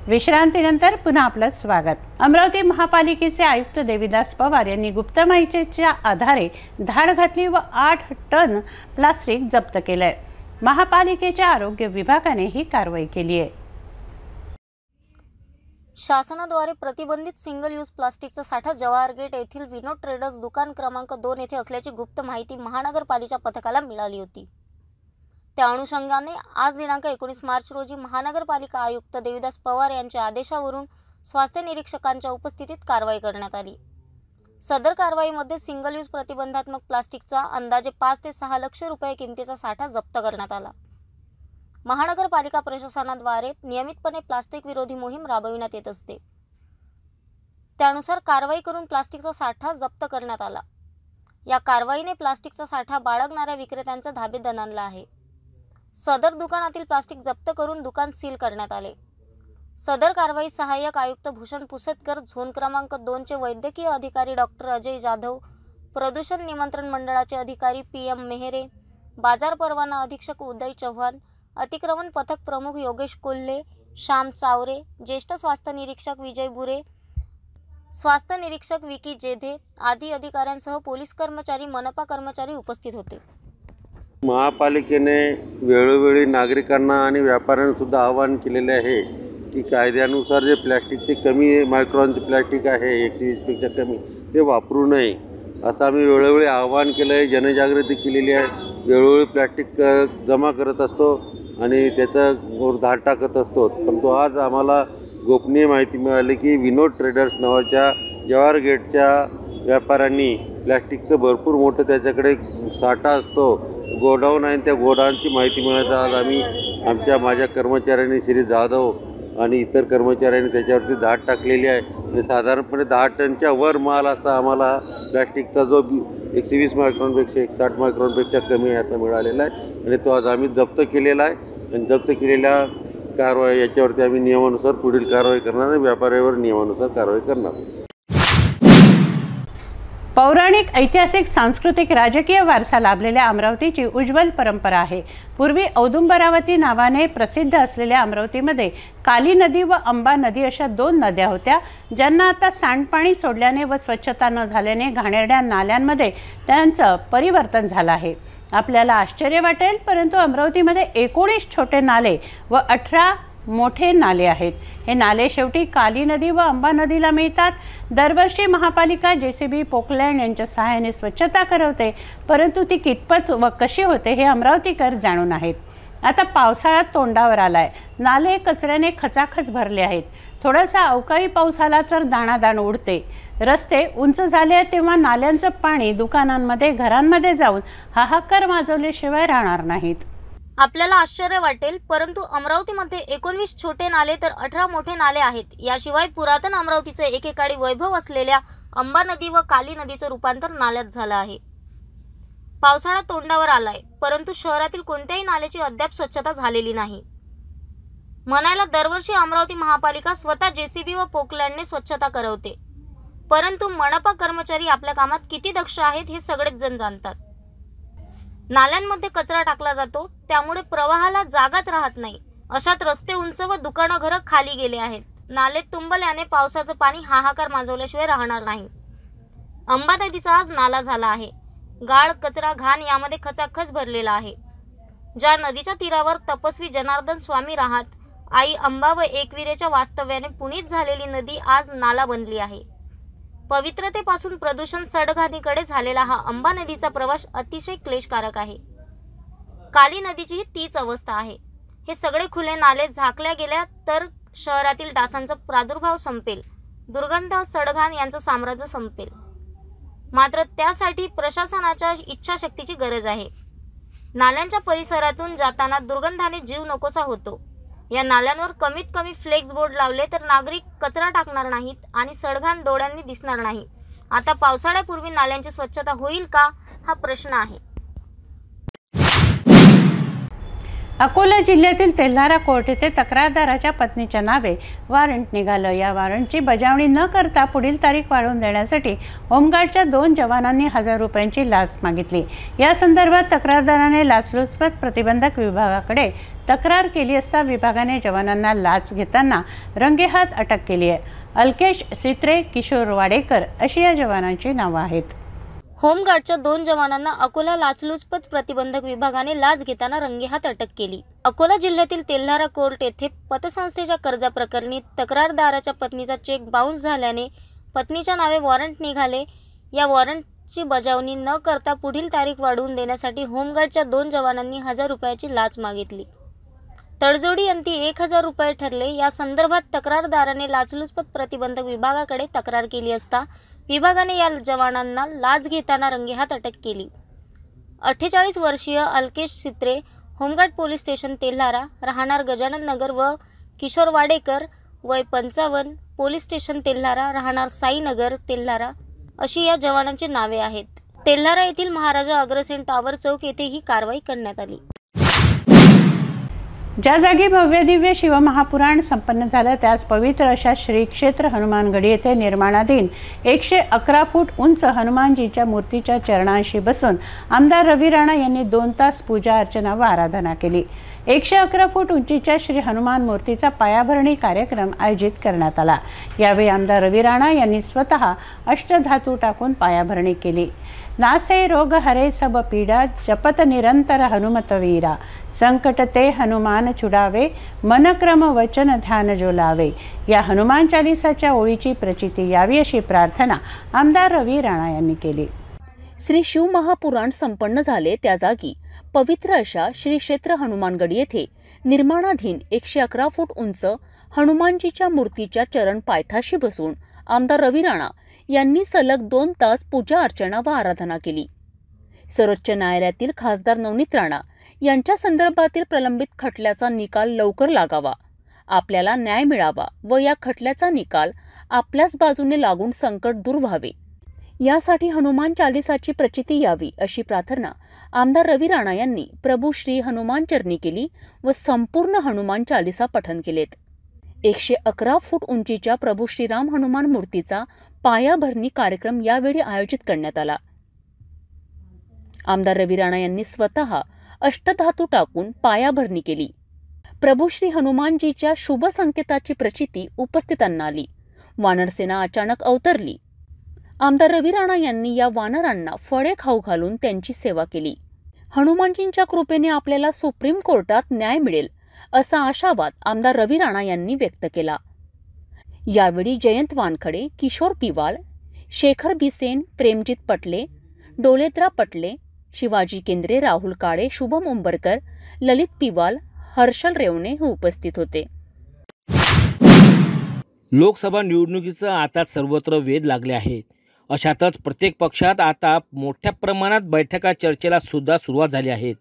विश्रांतीनंतर पुन्हा आपलं स्वागत. अमरावती महापालिकेचे आयुक्त देविदास पवार यांनी गुप्त माहितीच्या आधारे धाड घातली व 8 टन प्लास्टिक जप्त केलंय. महापालिकेच्या आरोग्य विभागाने ही कारवाई केली आहे. शासनाद्वारे प्रतिबंधित सिंगल यूज प्लास्टिकचा साठा जवाहर गेट येथील विनोद ट्रेडर्स दुकान क्रमांक 2 येथे असल्याची गुप्त माहिती महानगरपालिका पथकाला मिळाली होती. त्या अनुषंगाने आज दिनांक 19 मार्च रोजी महानगरपालिका आयुक्त देविदास पवार यांच्या आदेशावरून स्वास्थ्य निरीक्षकांच्या उपस्थितीत कारवाई करण्यात आली. सदर कारवाईमध्ये सिंगल यूज प्रतिबंधात्मक प्लास्टिकचा अंदाजे 5 ते 6 लाख रुपये किमतीचा साठा जप्त करण्यात आला. महानगरपालिका प्रशासनाद्वारे नियमितपणे प्लास्टिक विरोधी मोहीम राबविण्यात येत असते. त्यानुसार कारवाई करून प्लास्टिकचा साठा जप्त करण्यात आला. या कारवाईने प्लास्टिकचा साठा बाळगणाऱ्या विक्रेत्यांचा धाबे दणाणला आहे. सदर दुकानातील प्लास्टिक जप्त करून दुकान सील करण्यात आले. सदर कारवाई सहाय्यक आयुक्त भूषण पुसेतकर, झोन क्रमांक 2 चे वैद्यकीय अधिकारी डॉक्टर अजय जाधव, प्रदूषण नियंत्रण मंडळाचे अधिकारी PM मेहरे, बाजार परवाना अधीक्षक उदय चव्हाण, अतिक्रमण पथक प्रमुख योगेश कोल्हे, श्याम चावरे, ज्येष्ठ स्वास्थ्य निरीक्षक विजय बुरे, स्वास्थ्य निरीक्षक विकी जेधे आदी अधिकाऱ्यांसह पोलीस कर्मचारी, मनपा कर्मचारी उपस्थित होते. महापालिकेने वेळोवेळी नागरिकांना आणि व्यापाऱ्यांना सुद्धा आवाहन केलेले आहे की कायद्यानुसार जे प्लॅस्टिकचे कमी मायक्रॉनचे प्लॅस्टिक आहे 120पेक्षा कमी ते वापरू नये असं आम्ही वेळोवेळी आवाहन केलं आहे. जनजागृती केलेली आहे. वेळोवेळी प्लॅस्टिक जमा करत असतो आणि त्याच्यावर धाड टाकत असतो. परंतु आज आम्हाला गोपनीय माहिती मिळाली की विनोद ट्रेडर्स नावाच्या जवाहर गेटच्या व्यापाऱ्यांनी प्लॅस्टिकचं भरपूर मोठं त्याच्याकडे साठा असतो, गोडाऊन आहे. त्या गोडाऊनची माहिती मिळाल्याचा आज आम्ही माझ्या कर्मचाऱ्यांनी श्री जाधव आणि इतर कर्मचाऱ्यांनी त्याच्यावरती धाड टाकलेली आहे. आणि साधारणपणे 10 टनच्या वर माल असा आम्हाला प्लॅस्टिकचा जो 120 मायक्रॉनपेक्षा 160 मायक्रॉनपेक्षा कमी आहे असं मिळालेला आहे. आणि तो आज आम्ही जप्त केलेला आहे. आणि जप्त केलेल्या कारवाई याच्यावरती आम्ही नियमानुसार पुढील कारवाई करणार आणि व्यापाऱ्यावर नियमानुसार कारवाई करणार. पौराणिक, ऐतिहासिक, सांस्कृतिक, राजकीय वारसा लाभलेल्या अमरावतीची उज्ज्वल परंपरा आहे. पूर्वी औदुंबरावती नावाने प्रसिद्ध असलेल्या अमरावतीमध्ये काली नदी व अंबा नदी अशा 2 नद्या होत्या, ज्यांना आता सांडपाणी सोडल्याने व स्वच्छता न झाल्याने घाणेरड्या नाल्यांमध्ये त्यांचं परिवर्तन झालं आहे. आपल्याला आश्चर्य वाटेल, परंतु अमरावतीमध्ये 19 छोटे नाले व 18 मोठे नाले आहेत. हे नाले शेवटी काली नदी व अंबा नदीला मिळतात. दरवर्षी महापालिका JCB पोकलँड यांच्या सहाय्याने स्वच्छता करवते, परंतु ती कितपत व कशी होते हे अमरावतीकर जाणून आहेत. आता पावसाळा तोंडावर आलाय. नाले कचऱ्याने खचाखच भरले आहेत. थोडासा अवकाळी पाऊस आला तर दाणादाण उडते. रस्ते उंच झाले तेव्हा नाल्यांचं पाणी दुकानांमध्ये, घरांमध्ये जाऊन हाहाकार माजवल्याशिवाय राहणार नाहीत. आपल्याला आश्चर्य वाटेल, परंतु अमरावतीमध्ये 19 छोटे नाले तर 18 मोठे नाले आहेत. याशिवाय पुरातन अमरावतीचे एकेकाळी वैभव असलेल्या अंबा नदी व काली नदीचं रूपांतर नाल्यात झालं आहे. पावसाळा तोंडावर आलाय, परंतु शहरातील कोणत्याही नाल्याची अद्याप स्वच्छता झालेली नाही. म्हणायला दरवर्षी अमरावती महापालिका स्वतः JCB व पोकलँडने स्वच्छता करवते, परंतु मनपा कर्मचारी आपल्या कामात किती दक्ष आहेत हे सगळेच जण जाणतात. नाल्यांमध्ये कचरा टाकला जातो, त्यामुळे प्रवाहाला जागाच राहत नाही. अशात रस्ते उंच व दुकानं घरं खाली गेले आहेत. नाले तुंबल्याने पावसाचं पाणी हाहाकार माजवल्याशिवाय राहणार नाही. अंबा नदीचा आज नाला झाला आहे. गाळ, कचरा, घाण यामध्ये खचाखच भरलेला आहे. ज्या नदीच्या तीरावर तपस्वी जनार्दन स्वामी राहत, आई अंबा व एकविरेच्या वास्तव्याने पुनीत झालेली नदी आज नाला बनली आहे. पवित्रतेपासून प्रदूषण सडघाणीकडे झालेला हा अंबा नदीचा प्रवास अतिशय क्लेशकारक आहे. काली नदीचीही तीच अवस्था आहे. हे सगळे खुले नाले झाकल्या गेल्या तर शहरातील डासांचा प्रादुर्भाव संपेल, दुर्गंध, सडघाण यांचं साम्राज्य संपेल. मात्र त्यासाठी प्रशासनाच्या इच्छाशक्तीची गरज आहे. नाल्यांच्या परिसरातून जाताना दुर्गंधाने जीव नकोसा होतो. या नाल्यांवर कमीत कमी फ्लेक्स बोर्ड लावले तर नागरिक कचरा टाकणार नाहीत आणि सडघाण डोळ्यांनी दिसणार नाही. आता पावसाळ्यापूर्वी नाल्यांची स्वच्छता होईल का हा प्रश्न आहे. अकोला जिल्ह्यातील तेल्हारा कोर्ट येथे तक्रारदाराच्या पत्नीच्या नावे वॉरंट निघालं. या वॉरंटची बजावणी न करता पुढील तारीख वाढवून देण्यासाठी होमगार्डच्या 2 जवानांनी 1000 रुपयांची लाच मागितली. या संदर्भात तक्रारदाराने लाचलुचपत प्रतिबंधक विभागाकडे तक्रार केली असता विभागाने जवानांना लाच घेताना रंगेहात अटक केली आहे. अल्केश सित्रे, किशोर वाडेकर अशी या जवानांची नावं आहेत. होमगार्डच्या 2 जवानांना अकोला लाचलुचपत प्रतिबंधक विभागाने लाच घेताना रंगेहात अटक केली. अकोला जिल्ह्यातील तेल्हारा कोर्ट येथे पतसंस्थेच्या कर्जाप्रकरणी तक्रारदाराच्या पत्नीचा चेक बाउन्स झाल्याने पत्नीच्या नावे वॉरंट निघाले. या वॉरंटची बजावणी न करता पुढील तारीख वाढवून देण्यासाठी होमगार्डच्या 2 जवानांनी 1000 रुपयाची लाच मागितली. तडजोडी अंती 1000 रुपये ठरले. या संदर्भात तक्रारदाराने लाचलुचपत प्रतिबंधक विभागाकडे तक्रार केली असता विभागाने या जवानांना लाच घेताना रंगेहात अटक केली. 48 वर्षीय Alkesh Sitre, home guard police station Telhara, राहणार गजानन नगर व किशोर वाडेकर, वय 55, पोलीस स्टेशन तेल्हारा, राहणार साईनगर तेल्हारा अशी या जवानांची नावे आहेत. तेल्हारा येथील महाराजा अग्रसेन टॉवर चौक येथे ही कारवाई करण्यात आली. ज्या जागी भव्य दिव्य शिवमहापुराण संपन्न झालं त्याच पवित्र अशा श्री क्षेत्र हनुमानगडी येथे निर्माणाधीन 111 फूट उंच हनुमानजीच्या मूर्तीच्या चरणांशी बसून आमदार रवी राणा यांनी 2 तास पूजा अर्चना व आराधना केली. 111 फूट उंचीच्या श्री हनुमान मूर्तीचा पायाभरणी कार्यक्रम आयोजित करण्यात आला. यावेळी आमदार रवी राणा यांनी स्वतः अष्टधातू टाकून पायाभरणी केली. नासे रोग हरे सब पीडा, जपत निरंतर हनुमत वीरा, संकट ते हनुमान छुडावे, मनक्रम वचन ध्यान जो लावे. या हनुमान चालीसाच्या ओळीची प्रचिती यावी अशी प्रार्थना आमदार रवी राणा यांनी केली. श्री शिवमहापुराण संपन्न झाले त्या जागी पवित्र अशा श्री क्षेत्र हनुमानगडी येथे निर्माणाधीन 111 फूट उंच हनुमानजीच्या मूर्तीच्या चरण पायथ्याशी बसून आमदार रवी राणा यांनी सलग 2 तास पूजा अर्चना व आराधना केली. सर्वोच्च न्यायालयातील खासदार नवनीत राणा यांच्या संदर्भातील प्रलंबित खटल्याचा निकाल लवकर लागावा, आपल्याला न्याय मिळावा व या खटल्याचा निकाल आपल्याच बाजूने लागून संकट दूर व्हावे, यासाठी हनुमान चालीसाची प्रचिती यावी अशी प्रार्थना आमदार रवी राणा यांनी प्रभू श्री हनुमान चरणी केली व संपूर्ण हनुमान चालीसा पठण केलेत. 111 फूट उंचीच्या प्रभू श्रीराम हनुमान मूर्तीचा पायाभरणी कार्यक्रम यावेळी आयोजित करण्यात आला. आमदार रवी राणा यांनी स्वतः अष्टधातू टाकून पायाभरणी केली. प्रभू श्री हनुमानजीच्या शुभ संकेताची प्रचिती उपस्थितांना आली. वानरसेना अचानक अवतरली. आमदार रवी राणा यांनी या वानरांना फळे खाऊ घालून त्यांची सेवा केली. हनुमानजींच्या कृपेने आपल्याला सुप्रीम कोर्टात न्याय मिळेल असा आशावाद आमदार रवी राणा यांनी व्यक्त केला. यावेळी जयंत वानखडे, किशोर पिवाल, शेखर बिसेन, प्रेमजित पटले, डोलेद्रा पटले, शिवाजी केंद्रे, राहुल काळे, शुभम उंबरकर, ललित पिवाल, हर्षल रेवणे हे उपस्थित होते. लोकसभा निवडणुकीचा आता सर्वत्र वेध लागले आहेत. अशातच प्रत्येक पक्षात आता मोठ्या प्रमाणात बैठका चर्चेला सुद्धा सुरुवात झाली आहेत.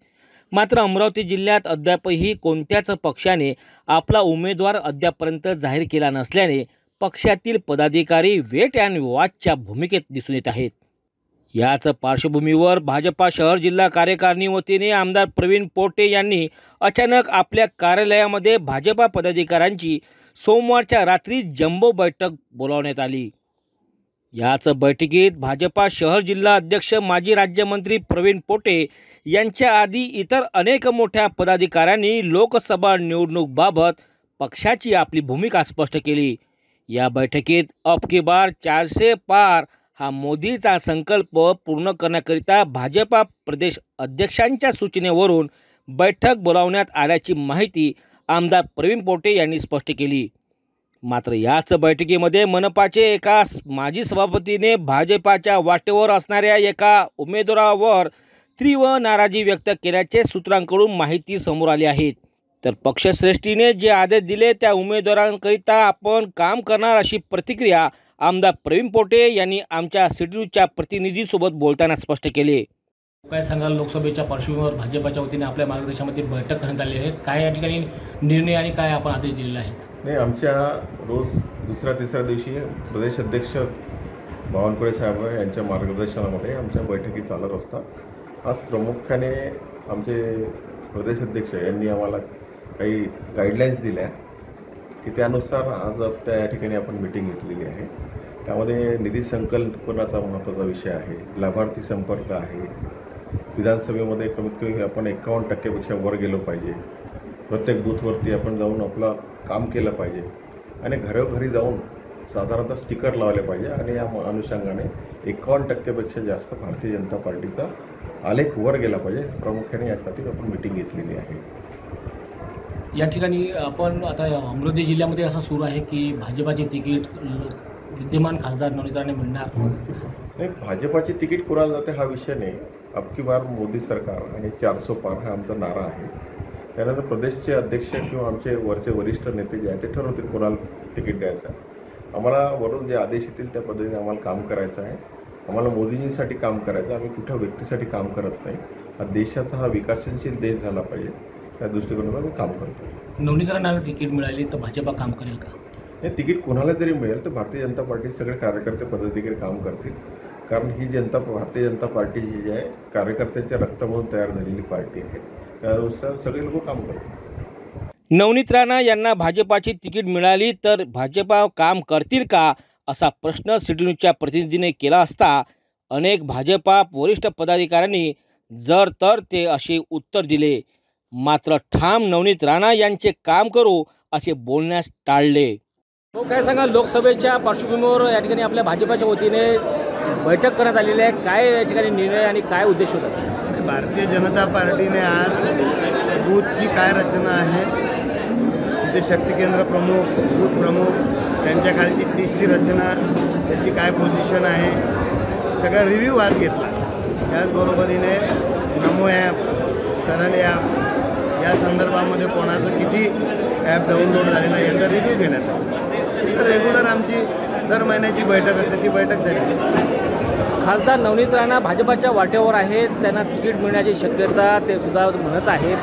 मात्र अमरावती जिल्ह्यात अद्यापही कोणत्याच पक्षाने आपला उमेदवार अद्यापर्यंत जाहीर केला नसल्याने पक्षातील पदाधिकारी वेट अँड वॉचच्या भूमिकेत दिसून येत आहेत। याच पार्श्वभूमीवर भाजपा शहर जिल्हा कार्यकारिणी वतीने आमदार प्रवीण पोटे यांनी अचानक आपल्या कार्यालयामध्ये भाजपा पदाधिकाऱ्यांची सोमवारच्या रात्री जम्बो बैठक बोलावण्यात आली। याच बैठकीत भाजपा शहर जिल्हा अध्यक्ष माजी राज्यमंत्री प्रवीण पोटे यांच्या आधी इतर अनेक मोठ्या पदाधिकाऱ्यांनी लोकसभा निवडणूकबाबत पक्षाची आपली भूमिका स्पष्ट केली। या बैठकीत अब की बार 400 पार हा मोदीचा संकल्प पूर्ण करण्याकरिता भाजपा प्रदेश अध्यक्षांच्या सूचनेवरून बैठक बोलावण्यात आल्याची माहिती आमदार प्रवीण पोटे यांनी स्पष्ट केली। मात्र याच बैठकीमध्ये मनपाचे एका माजी सभापतीने भाजपाच्या वाटेवर असणाऱ्या एका उमेदवारावर तीव्र नाराजी व्यक्त केल्याचे सूत्रांकडून माहिती समोर आली आहे। तर पक्षश्रेष्ठीने जे आदेश दिले त्या उमेदवारांकरिता आपण काम करणार अशी प्रतिक्रिया आमदार प्रवीण पोटे यांनी आमच्या सिटी न्यूजच्या प्रतिनिधीसोबत बोलताना स्पष्ट केले। काय सांगाल, लोकसभेच्या पार्श्वभूमीवर भाजपाच्या वतीने आपल्या मार्गदर्शनामध्ये बैठक करण्यात आली आहे, काय या ठिकाणी निर्णय आणि काय आपण आदेश दिलेला आहे? नाही, आमच्या रोज दुसऱ्या तिसऱ्या दिवशी प्रदेश अध्यक्ष बावनकुळे साहेब यांच्या मार्गदर्शनामध्ये आमच्या बैठकी चालत असतात। आज प्रामुख्याने आमचे प्रदेश अध्यक्ष यांनी आम्हाला काही गाईडलाईन्स दिल्या की त्यानुसार आज त्या ठिकाणी आपण मीटिंग घेतलेली आहे। त्यामध्ये निधी संकल्पनाचा महत्त्वाचा विषय आहे, लाभार्थी संपर्क आहे, विधानसभेमध्ये कमीत कमी आपण 51% वर गेलो पाहिजे, प्रत्येक बूथवरती आपण जाऊन आपलं काम केलं पाहिजे आणि घरोघरी जाऊन साधारणतः स्टिकर लावले पाहिजे आणि या अनुषंगाने 51% जास्त भारतीय जनता पार्टीचा आलेख वर गेला पाहिजे। प्रामुख्याने यासाठी आपण मीटिंग घेतलेली आहे। या ठिकाणी आपण आता अमरावती जिल्ह्यामध्ये असं सुरू आहे की भाजपाचे तिकीट विद्यमान खासदार नवनीत राणे मिळणार नाही, भाजपाची तिकीट कोणाला जाते हा विषय नाही। अब की बार मोदी सरकार आणि 400 पार हा आमचा नारा आहे। त्यानंतर प्रदेशचे अध्यक्ष किंवा आमचे वरचे वरिष्ठ नेते जे आहेत ते ठरवतील कोणाला तिकीट द्यायचं आहे। आम्हाला वरून जे आदेश येतील त्या पद्धतीने आम्हाला काम करायचं आहे। आम्हाला मोदीजींसाठी काम करायचं, आम्ही कुठल्या व्यक्तीसाठी काम करत नाही। हा देशाचा हा विकसनशील देश झाला पाहिजे, त्या दृष्टिकोनातून आम्ही काम करतो। नवनीत राणांना तिकीट मिळाली तर भाजपा काम करेल का? हे तिकीट कोणाला जरी मिळेल तर भारतीय जनता पार्टी सगळे कार्यकर्ते पदाधिकारी काम करतील, कारण ही भारतीय जनता पार्टी जी आहे कार्यकर्त्यांच्या रक्तामधून तयार झालेली पार्टी आहे, त्यानुसार सगळे लोक काम करतील। नवनीत राणा यांना भाजपाची तिकीट मिळाली तर भाजपा काम करतील का असा प्रश्न सिटी न्यूजच्या प्रतिनिधीने केला असता अनेक भाजपा वरिष्ठ पदाधिकाऱ्यांनी जर तर ते असे उत्तर दिले, मात्र ठाम नवनीत राणा यांचे काम करू असे बोलण्यास टाळले। काय सांगा, लोकसभेच्या पार्श्वभूमीवर या ठिकाणी आपल्या भाजपाच्या वतीने बैठक करण्यात आलेली आहे, काय या ठिकाणी निर्णय आणि काय उद्देश होता? भारतीय जनता पार्टीने आज बूथची काय रचना आहे, तिथे शक्ती केंद्र प्रमुख, बूथ प्रमुख, त्यांच्या खालची 30ची रचना, त्याची काय पोझिशन आहे, सगळा रिव्ह्यू आज घेतला। त्याचबरोबरीने नमो ॲप, सरल ॲप या संदर्भामध्ये कोणाचं किती ॲप डाउनलोड झालेलं आहे याचा रिव्ह्यू घेण्यात आला। तर रेग्युलर आमची दर महिन्याची बैठक असते, ती बैठक झाली। खासदार नवनीत राणा भाजपाच्या वाटेवर आहेत, त्यांना तिकीट मिळण्याची शक्यता ते सुद्धा म्हणत आहेत,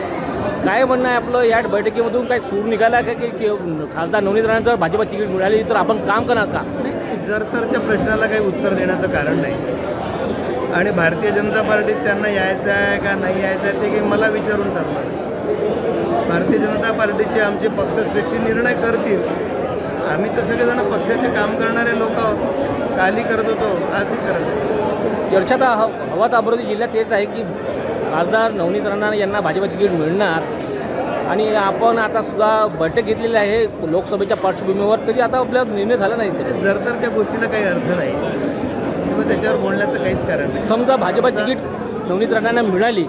काय म्हणणं आहे आपलं? या बैठकीमधून काय सूर निघाला का की खासदार नवनीत राणा जर भाजपा तिकीट मिळाली तर आपण काम करणार का? नाही, जर तरच्या प्रश्नाला काही उत्तर देण्याचं कारण नाही आणि भारतीय जनता पार्टीत त्यांना यायचं आहे का नाही यायचं आहे ते काही मला विचारून ठरणार। भारतीय जनता पार्टीचे आमचे पक्षश्रेष्ठी निर्णय करतील। आम्ही तर सगळेजण पक्षाचे काम करणारे लोक कालही करत होतो, आजही करत होतो। चर्चा तर हवात अमरावती जिल्ह्यात तेच आहे की खासदार नवनीत राणा यांना भाजपा तिकीट मिळणार आणि आपण आता सुद्धा बैठक घेतलेली आहे लोकसभेच्या पार्श्वभूमीवर, तरी आता आपला निर्णय झाला नाही। जर तर त्या गोष्टीला काही अर्थ नाही किंवा त्याच्यावर बोलण्याचं काहीच कारण नाही। समजा भाजपा तिकीट नवनीत राणांना मिळाली,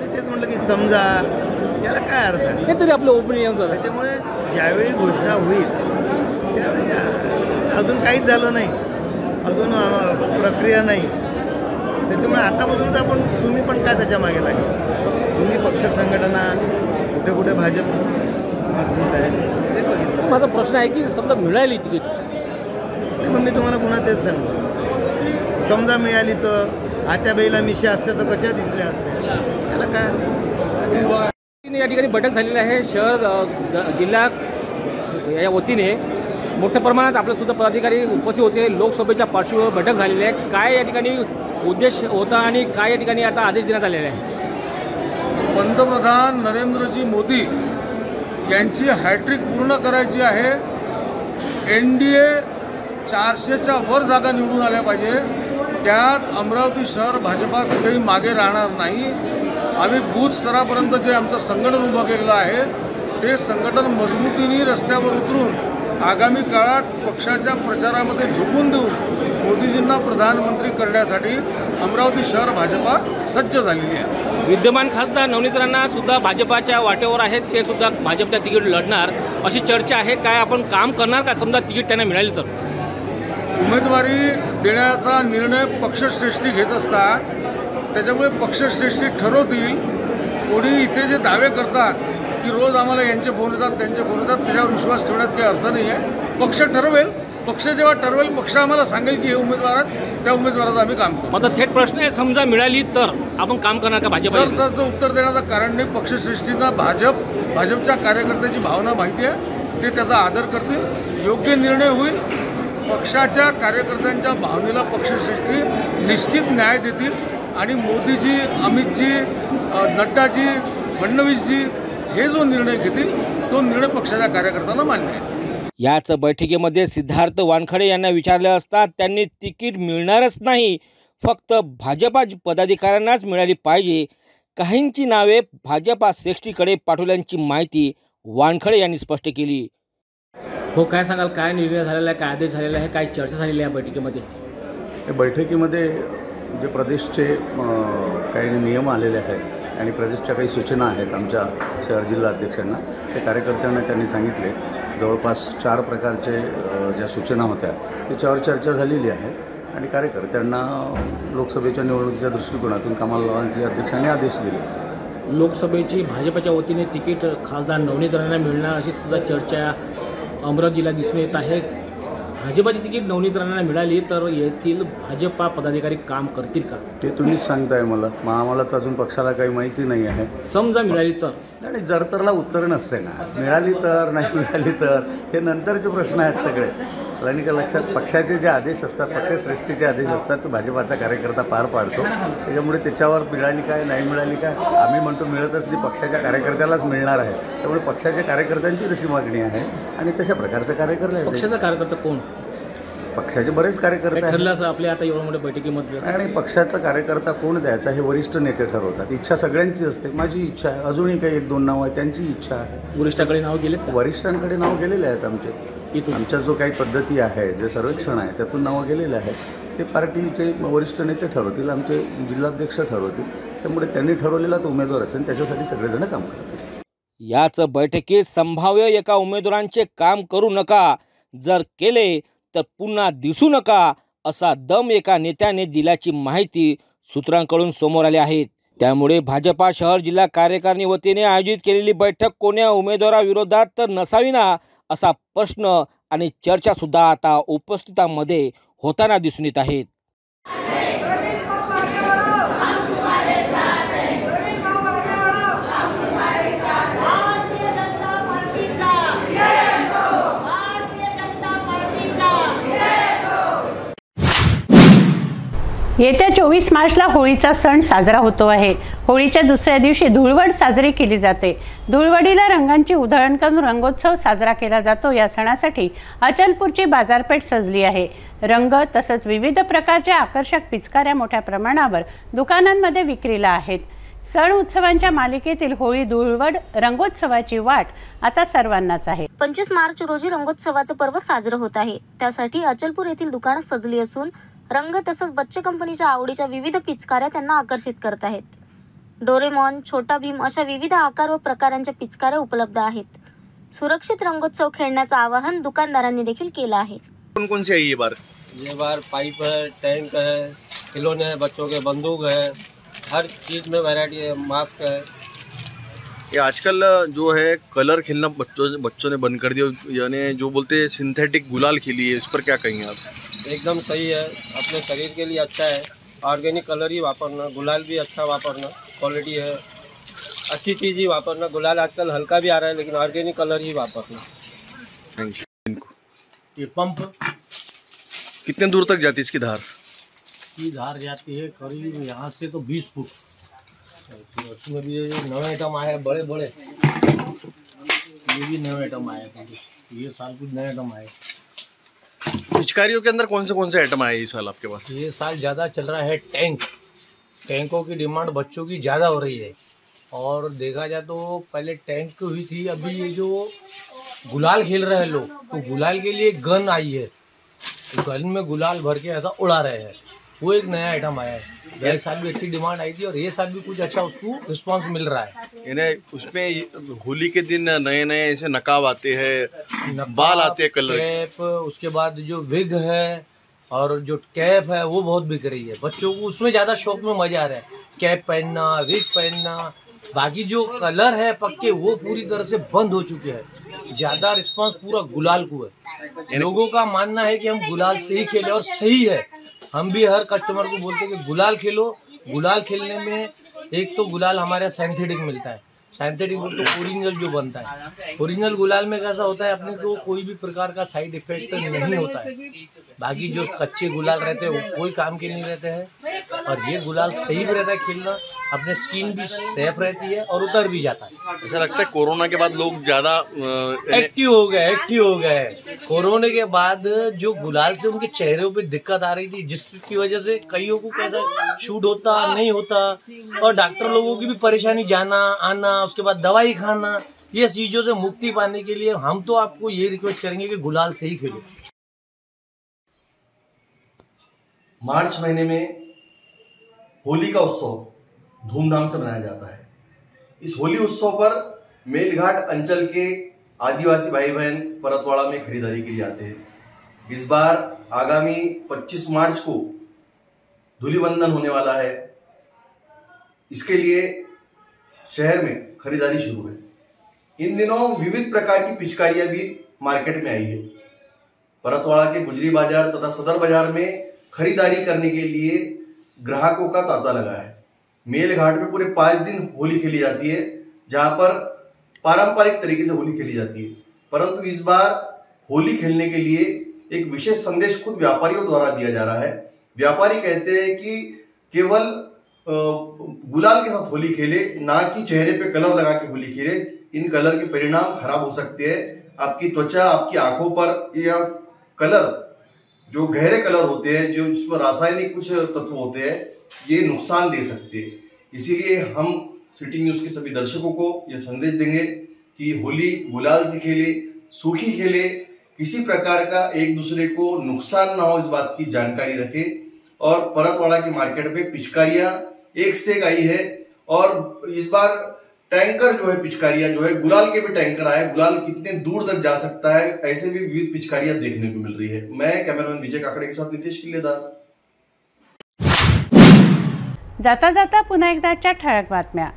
तेच म्हटलं की समजा, याला काय अर्थ आहे? हे तरी आपलं ओपिनियन झालं। त्याच्यामुळे ज्यावेळी घोषणा होईल त्यावेळी अजून काहीच झालं नाही, अजून प्रक्रिया नाही, त्याच्यामुळे आतापासूनच आपण तुम्ही पण काय त्याच्या मागे लागेल, तुम्ही पक्ष संघटना कुठे कुठे भाजप मजबूत आहे ते बघितलं। माझा प्रश्न आहे की समजा मिळाली तिकीट, मग मी तुम्हाला पुन्हा तेच सांगतो, समजा मिळाली तर आत्याबाईला मिशा असत्या तर कशा दिसल्या असत्या, त्याला काय है। या ठिकाणी बैठक झालेली आहे। शहर जिल्हा या वतीने मोठ्या प्रमाणात आपले सुद्धा पदाधिकारी उपस्थित होते। लोकसभेच्या पार्श्वभूमीवर बैठक झालेली आहे। काय या ठिकाणी उद्देश होता आणि काय या ठिकाणी आता आदेश देण्यात आलेले आहे? पंतप्रधान नरेंद्रजी मोदी यांची हॅट्रिक पूर्ण करायची आहे। NDA 400च्या वर जागा निवडून आल्या पाहिजे। त्यात अमरावती शहर भाजपा कुठेही मागे राहणार नाही। आम्ही बूथ स्तरापर्यंत जे आमचं संघटन उभं केलेलं आहे ते संघटन मजबूतीने रस्त्यावर उतरून आगामी काळात पक्षाच्या प्रचारामध्ये झुकून देऊन मोदीजींना प्रधानमंत्री करण्यासाठी अमरावती शहर भाजपा सज्ज झालेली आहे। विद्यमान खासदार नवनीत राणा सुद्धा भाजपाच्या वाटेवर आहेत, ते सुद्धा भाजपच्या तिकीट लढणार अशी चर्चा आहे। काय आपण काम करणार का समजा तिकीट त्यांना मिळाली तर? उमेदवारी देण्याचा निर्णय पक्षश्रेष्ठी घेत असतात, त्याच्यामुळे पक्षश्रेष्ठी ठरवतील। कोणी इथे जे दावे करतात की रोज आम्हाला यांचे फोन येतात त्यांचे फोन येतात, त्याच्यावर विश्वास ठेवण्यात काही अर्थ नाही आहे। पक्ष ठरवेल, पक्ष जेव्हा ठरवेल पक्ष आम्हाला सांगेल की हे उमेदवार त्या उमेदवाराचं आम्ही काम करू। आता थेट प्रश्न आहे, समजा मिळाली तर आपण काम करणार का भाजप? त्याचं उत्तर देण्याचं कारण नाही। पक्षश्रेष्ठींना भाजपच्या कार्यकर्त्याची भावना माहिती आहे, ते त्याचा आदर करतील, योग्य निर्णय होईल। पक्षाच्या कार्यकर्त्यांच्या भावनेला पक्षश्रेष्ठी निश्चित न्याय देतील आणि मोदीजी, अमितजी, नड्डाजी, फडणवीसजी हे जो निर्णय घेतील तो निर्णय पक्षाच्या कार्यकर्त्यांना मान्य आहे। याच बैठकीमध्ये सिद्धार्थ वानखडे यांना विचारले असता त्यांनी तिकीट मिळणारच नाही, फक्त भाजपा पदाधिकाऱ्यांनाच मिळाली पाहिजे, काहींची नावे भाजपा श्रेष्ठीकडे पाठवल्याची माहिती वानखडे यांनी स्पष्ट केली। हो, काय सांगाल, काय निर्णय झालेला आहे, काय आदेश झालेला आहे, काय चर्चा झालेली आहे बैठकीमध्ये? या बैठकीमध्ये जे प्रदेशचे काही नियम आलेले आहेत आणि प्रदेशच्या काही सूचना आहेत आमच्या शहर जिल्हा अध्यक्षांना, ते कार्यकर्त्यांना त्यांनी सांगितले। जवळपास 4 प्रकारचे ज्या सूचना होत्या त्याच्यावर चर्चा झालेली आहे आणि कार्यकर्त्यांना लोकसभेच्या निवडणुकीच्या दृष्टिकोनातून कामाला लावण्याचे अध्यक्षांनी आदेश दिले। लोकसभेची भाजपच्या वतीने तिकीट खासदार नवनीत राणांना मिळणार अशी सुद्धा चर्चा अमरावती जिल्ह्यात दिसून येत आहे। भाजपाची तिकीट नवनीत राणांना मिळाली तर येथील भाजपा पदाधिकारी काम करतील का? ते तुम्हीच सांगताय मला, आम्हाला तर अजून पक्षाला काही माहिती नाही आहे। समजा मिळाली तर? आणि जर तरला उत्तर नसते ना, मिळाली तर नाही मिळाली तर हे नंतरचे प्रश्न आहेत सगळे। आणि का लक्षात, पक्षाचे जे आदेश असतात, पक्षश्रेष्ठीचे आदेश असतात ते भाजपाचा कार्यकर्ता पार पाडतो। त्याच्यामुळे त्याच्यावर मिळाली काय नाही मिळाली काय आम्ही म्हणतो मिळतच नाही, पक्षाच्या कार्यकर्त्यालाच मिळणार आहे। त्यामुळे पक्षाच्या कार्यकर्त्यांची तशी मागणी आहे आणि तशा प्रकारचं कार्य करण्यात। पक्षाचा कार्यकर्ता कोण? पक्षाचे बरेच कार्यकर्ते ठरलं असं आपल्या आता एवढ्या मोठ्या बैठकीमध्ये? आणि पक्षाचा कार्यकर्ता कोण द्यायचा हे वरिष्ठ नेते ठरवतात। इच्छा सगळ्यांची असते, माझी इच्छा आहे, अजूनही काही 1-2 नाव आहे त्यांची इच्छा आहे। वरिष्ठांकडे नाव गेलेत? वरिष्ठांकडे नाव गेलेले आहेत आमचे। आमच्या जो काही पद्धती आहे, जे सर्वेक्षण आहे त्यातून नावं गेलेले आहेत, ते पार्टीचे वरिष्ठ नेते ठरवतील, आमचे जिल्हाध्यक्ष ठरवतील। त्यामुळे त्यांनी ठरवलेला तो उमेदवार असेल त्याच्यासाठी सगळेजण काम करतील। याच बैठकीत संभाव्य एका उमेदवारांचे काम करू नका, जर केले तर पुन्हा दिसू नका असा दम एका नेत्याने दिल्याची माहिती सूत्रांकडून समोर आली आहे। त्यामुळे भाजपा शहर जिल्हा कार्यकारिणी वतीने आयोजित केलेली बैठक कोण्या उमेदवाराविरोधात तर नसावी ना असा प्रश्न आणि चर्चा सुद्धा आता उपस्थितांमध्ये होताना दिसून येत आहेत। येत्या 24 मार्चला होळीचा सण साजरा होतो आहे। होळीच्या दुसऱ्या दिवशी धुळवड साजरी केली जाते। धुळवडीला रंगांची उधळण करून रंगोत्सव साजरा केला जातो। या सणासाठी अचलपूरची बाजारपेठ सजली आहे। रंग तसंच विविध प्रकारच्या आकर्षक पिचकाऱ्या मोठ्या प्रमाणावर दुकानांमध्ये विक्रीला आहेत। सण उत्सवांच्या मालिकेतील होळी धुळवड रंगोत्सवाची वाट आता सर्वांनाच आहे। 25 मार्च रोजी रंगोत्सवाचं पर्व साजरं होत आहे। त्यासाठी अचलपूर येथील दुकानं सजली असून रंग तसंच बच्चे कंपनीच्या आवडीच्या विविध पिचकाऱ्या त्यांना आकर्षित करत आहेत। डोरेमॉन, छोटा भीम अशा विविध आकार व प्रकारांच्या पिचकाऱ्या उपलब्ध आहेत। सुरक्षित रंगोत्सव खेळण्याचं आवाहन दुकानदारांनी देखील केलं आहे। कौन कौन से है ये बार पाइप है, टैंक है, खिलौने है, बच्चों के बंदूक है, हर चीज़ में वैरायटी है, मास्क है। ये आजकल जो है कलर खेलना बच्चों ने बंद कर दिया, यानी जो बोलते हैं सिंथेटिक गुलाल खेली है, इस पर क्या कहेंगे आप? एकदम सही है, अपने शरीर के लिए अच्छा है। ऑर्गेनिक कलर ही वापरना, गुलाल भी अच्छा वापरना, क्वालिटी है। अच्छी चीज़ ही वापरना। गुलाल आजकल हल्का भी आ रहा है लेकिन ऑर्गेनिक कलर ही वापरना। Thank you. ये पंप कितने दूर तक जाती है इसकी धार? की धार जाती है करीब यहाँ से तो 20 फुट। उसमें भी ये नए आइटम आए हैं बड़े बड़े, ये भी नए आइटम आए हैं, ये साल कुछ नए आइटम आए। पिचकारियों के अंदर कौन से आइटम आए इस साल आपके पास? ये साल ज़्यादा चल रहा है टैंक। टैंकों की डिमांड बच्चों की ज़्यादा हो रही है। और देखा जाए तो पहले टैंक हुई थी, अभी ये जो गुलाल खेल रहे हैं लोग, तो गुलाल के लिए गन आई है, तो गन में गुलाल भर के ऐसा उड़ा रहे हैं, वो एक नया आइटम आया है। एक साल भी अच्छी डिमांड आई थी और ये साल भी कुछ अच्छा उसको रिस्पांस मिल रहा है। यानी उसमें होली के दिन नए नए ऐसे नकाब आते हैं, बाल आते हैं, कलर कैप, उसके बाद जो विग है और जो कैप है वो बहुत बिक रही है। बच्चों को उसमें ज्यादा शौक में मजा आ रहा है, कैप पहनना, विग पहनना। बाकी जो कलर है पक्के वो पूरी तरह से बंद हो चुके हैं। ज्यादा रिस्पांस पूरा गुलाल को है। लोगों का मानना है कि हम गुलाल से ही खेले और सही है। हम भी हर कस्टमर को बोलते हैं कि गुलाल खेलो। गुलाल खेलने में एक तो गुलाल हमारे सिंथेटिक मिलता है, सिंथेटिक बोल तो ओरिजिनल जो बनता है। ओरिजिनल गुलाल में कैसा होता है, अपने को कोई भी प्रकार का साइड इफेक्ट नहीं होता है। बाकी जो कच्चे गुलाल रहते हैं वो कोई काम के नहीं रहते हैं। और ये गुलाल सही भी रहता है खेलना, अपने स्किन भी सेफ रहती है और उतर भी जाता है। ऐसा लगता है कोरोना के बाद लोग ज्यादा एक्टिव हो गए। कोरोना के बाद जो गुलाल से उनके चेहरों पे दिक्कत आ रही थी, जिसकी वजह से कईयों को कैसा शूट होता नहीं होता, और डॉक्टर लोगों की भी परेशानी, जाना आना, उसके बाद दवाई खाना, ये चीजों से मुक्ति पाने के लिए हम तो आपको ये रिक्वेस्ट करेंगे कि गुलाल से ही खेलो। मार्च महीने में होली का उत्सव धूमधाम से मनाया जाता है। इस होली उत्सव पर मेलघाट अंचल के आदिवासी भाई बहन परतवाड़ा में खरीदारी के लिए आते हैं। इस बार आगामी 25 मार्च को धूलिवंदन होने वाला है। इसके लिए शहर में खरीदारी शुरू है। इन दिनों विविध प्रकार की पिचकारियां भी मार्केट में आई है। परतवाड़ा के गुजरी बाजार तथा सदर बाजार में खरीदारी करने के लिए ग्राहकों का तांता लगा है। मेलघाट में पूरे 5 दिन होली खेली जाती है, जहां पर पारंपरिक तरीके से होली खेली जाती है। परंतु इस बार होली खेलने के लिए एक विशेष संदेश खुद व्यापारियों द्वारा दिया जा रहा है। व्यापारी कहते हैं कि केवल गुलाल के साथ होली खेले, ना कि चेहरे पे कलर लगा के होली खेले। इन कलर के परिणाम खराब हो सकते हैं। आपकी त्वचा, आपकी आंखों पर यह कलर, जो गहरे कलर होते हैं, जो इसमें रासायनिक कुछ तत्व होते हैं, ये नुकसान दे सकते हैं। इसीलिए हम सिटी न्यूज के सभी दर्शकों को यह संदेश देंगे कि होली गुलाल से खेले, सूखी खेले, किसी प्रकार का एक दूसरे को नुकसान ना हो इस बात की जानकारी रखें। और परतवाड़ा की मार्केट में पिचकारियां एक से एक आई है। और इस बार टैंकर जो है, पिचकारियां जो है, गुलाल के भी टैंकर आए। गुलाल कितने दूर तक जा सकता है, ऐसे भी विविध पिचकारियां देखने को मिल रही है। मैं कैमरामैन विजय काकड़े के साथ नितेश किल्लेदार। जाता जाता पुन्हा एकदाच्या ठळक बातम्या।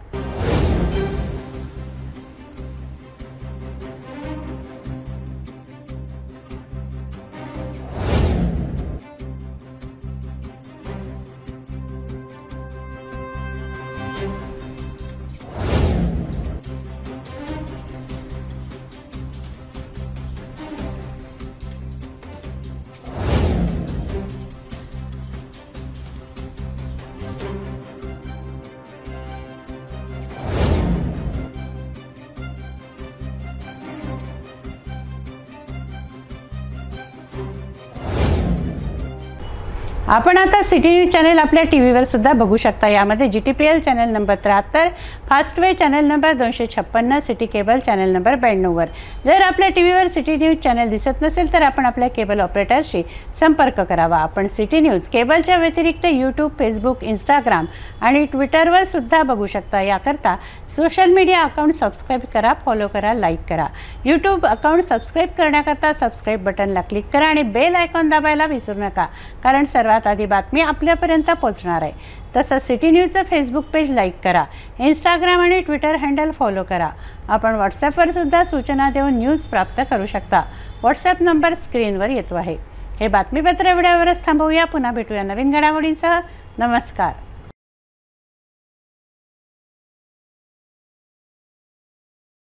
आपण आता सिटी न्यूज चॅनल आपल्या टीव्हीवर सुद्धा बघू शकता। यामध्ये GTPL channel number 73, Fastway channel number 256, city cable channel number 92 वर। जर आपल्या टीव्हीवर सिटी न्यूज चॅनल दिसत नसेल तर आपण आपल्या केबल ऑपरेटरशी संपर्क करावा। आपण सिटी न्यूज केबलच्या व्यतिरिक्त YouTube, Facebook, Instagram आणि ट्विटरवर सुद्धा बघू शकता। याकरता सोशल मीडिया अकाउंट सबस्क्राइब करा, फॉलो करा, लाईक करा। YouTube अकाउंट सबस्क्राइब करण्याकरता सबस्क्राइब बटनला क्लिक करा आणि बेल आयकॉन दाबायला विसरू नका, कारण सर्वात आधी बातमी आपल्यापर्यंत पोहोचणार आहे। तसंच सिटी न्यूजचं फेसबुक पेज लाईक करा, इंस्टाग्राम आणि ट्विटर हँडल फॉलो करा। आपण व्हॉट्सॲपवर सुद्धा सूचना देऊन न्यूज प्राप्त करू शकता। व्हॉट्सॲप नंबर स्क्रीनवर येतो आहे। हे बातमीपत्र एवढ्यावरच थांबवूया। पुन्हा भेटूया नवीन घडामोडींसह। नमस्कार।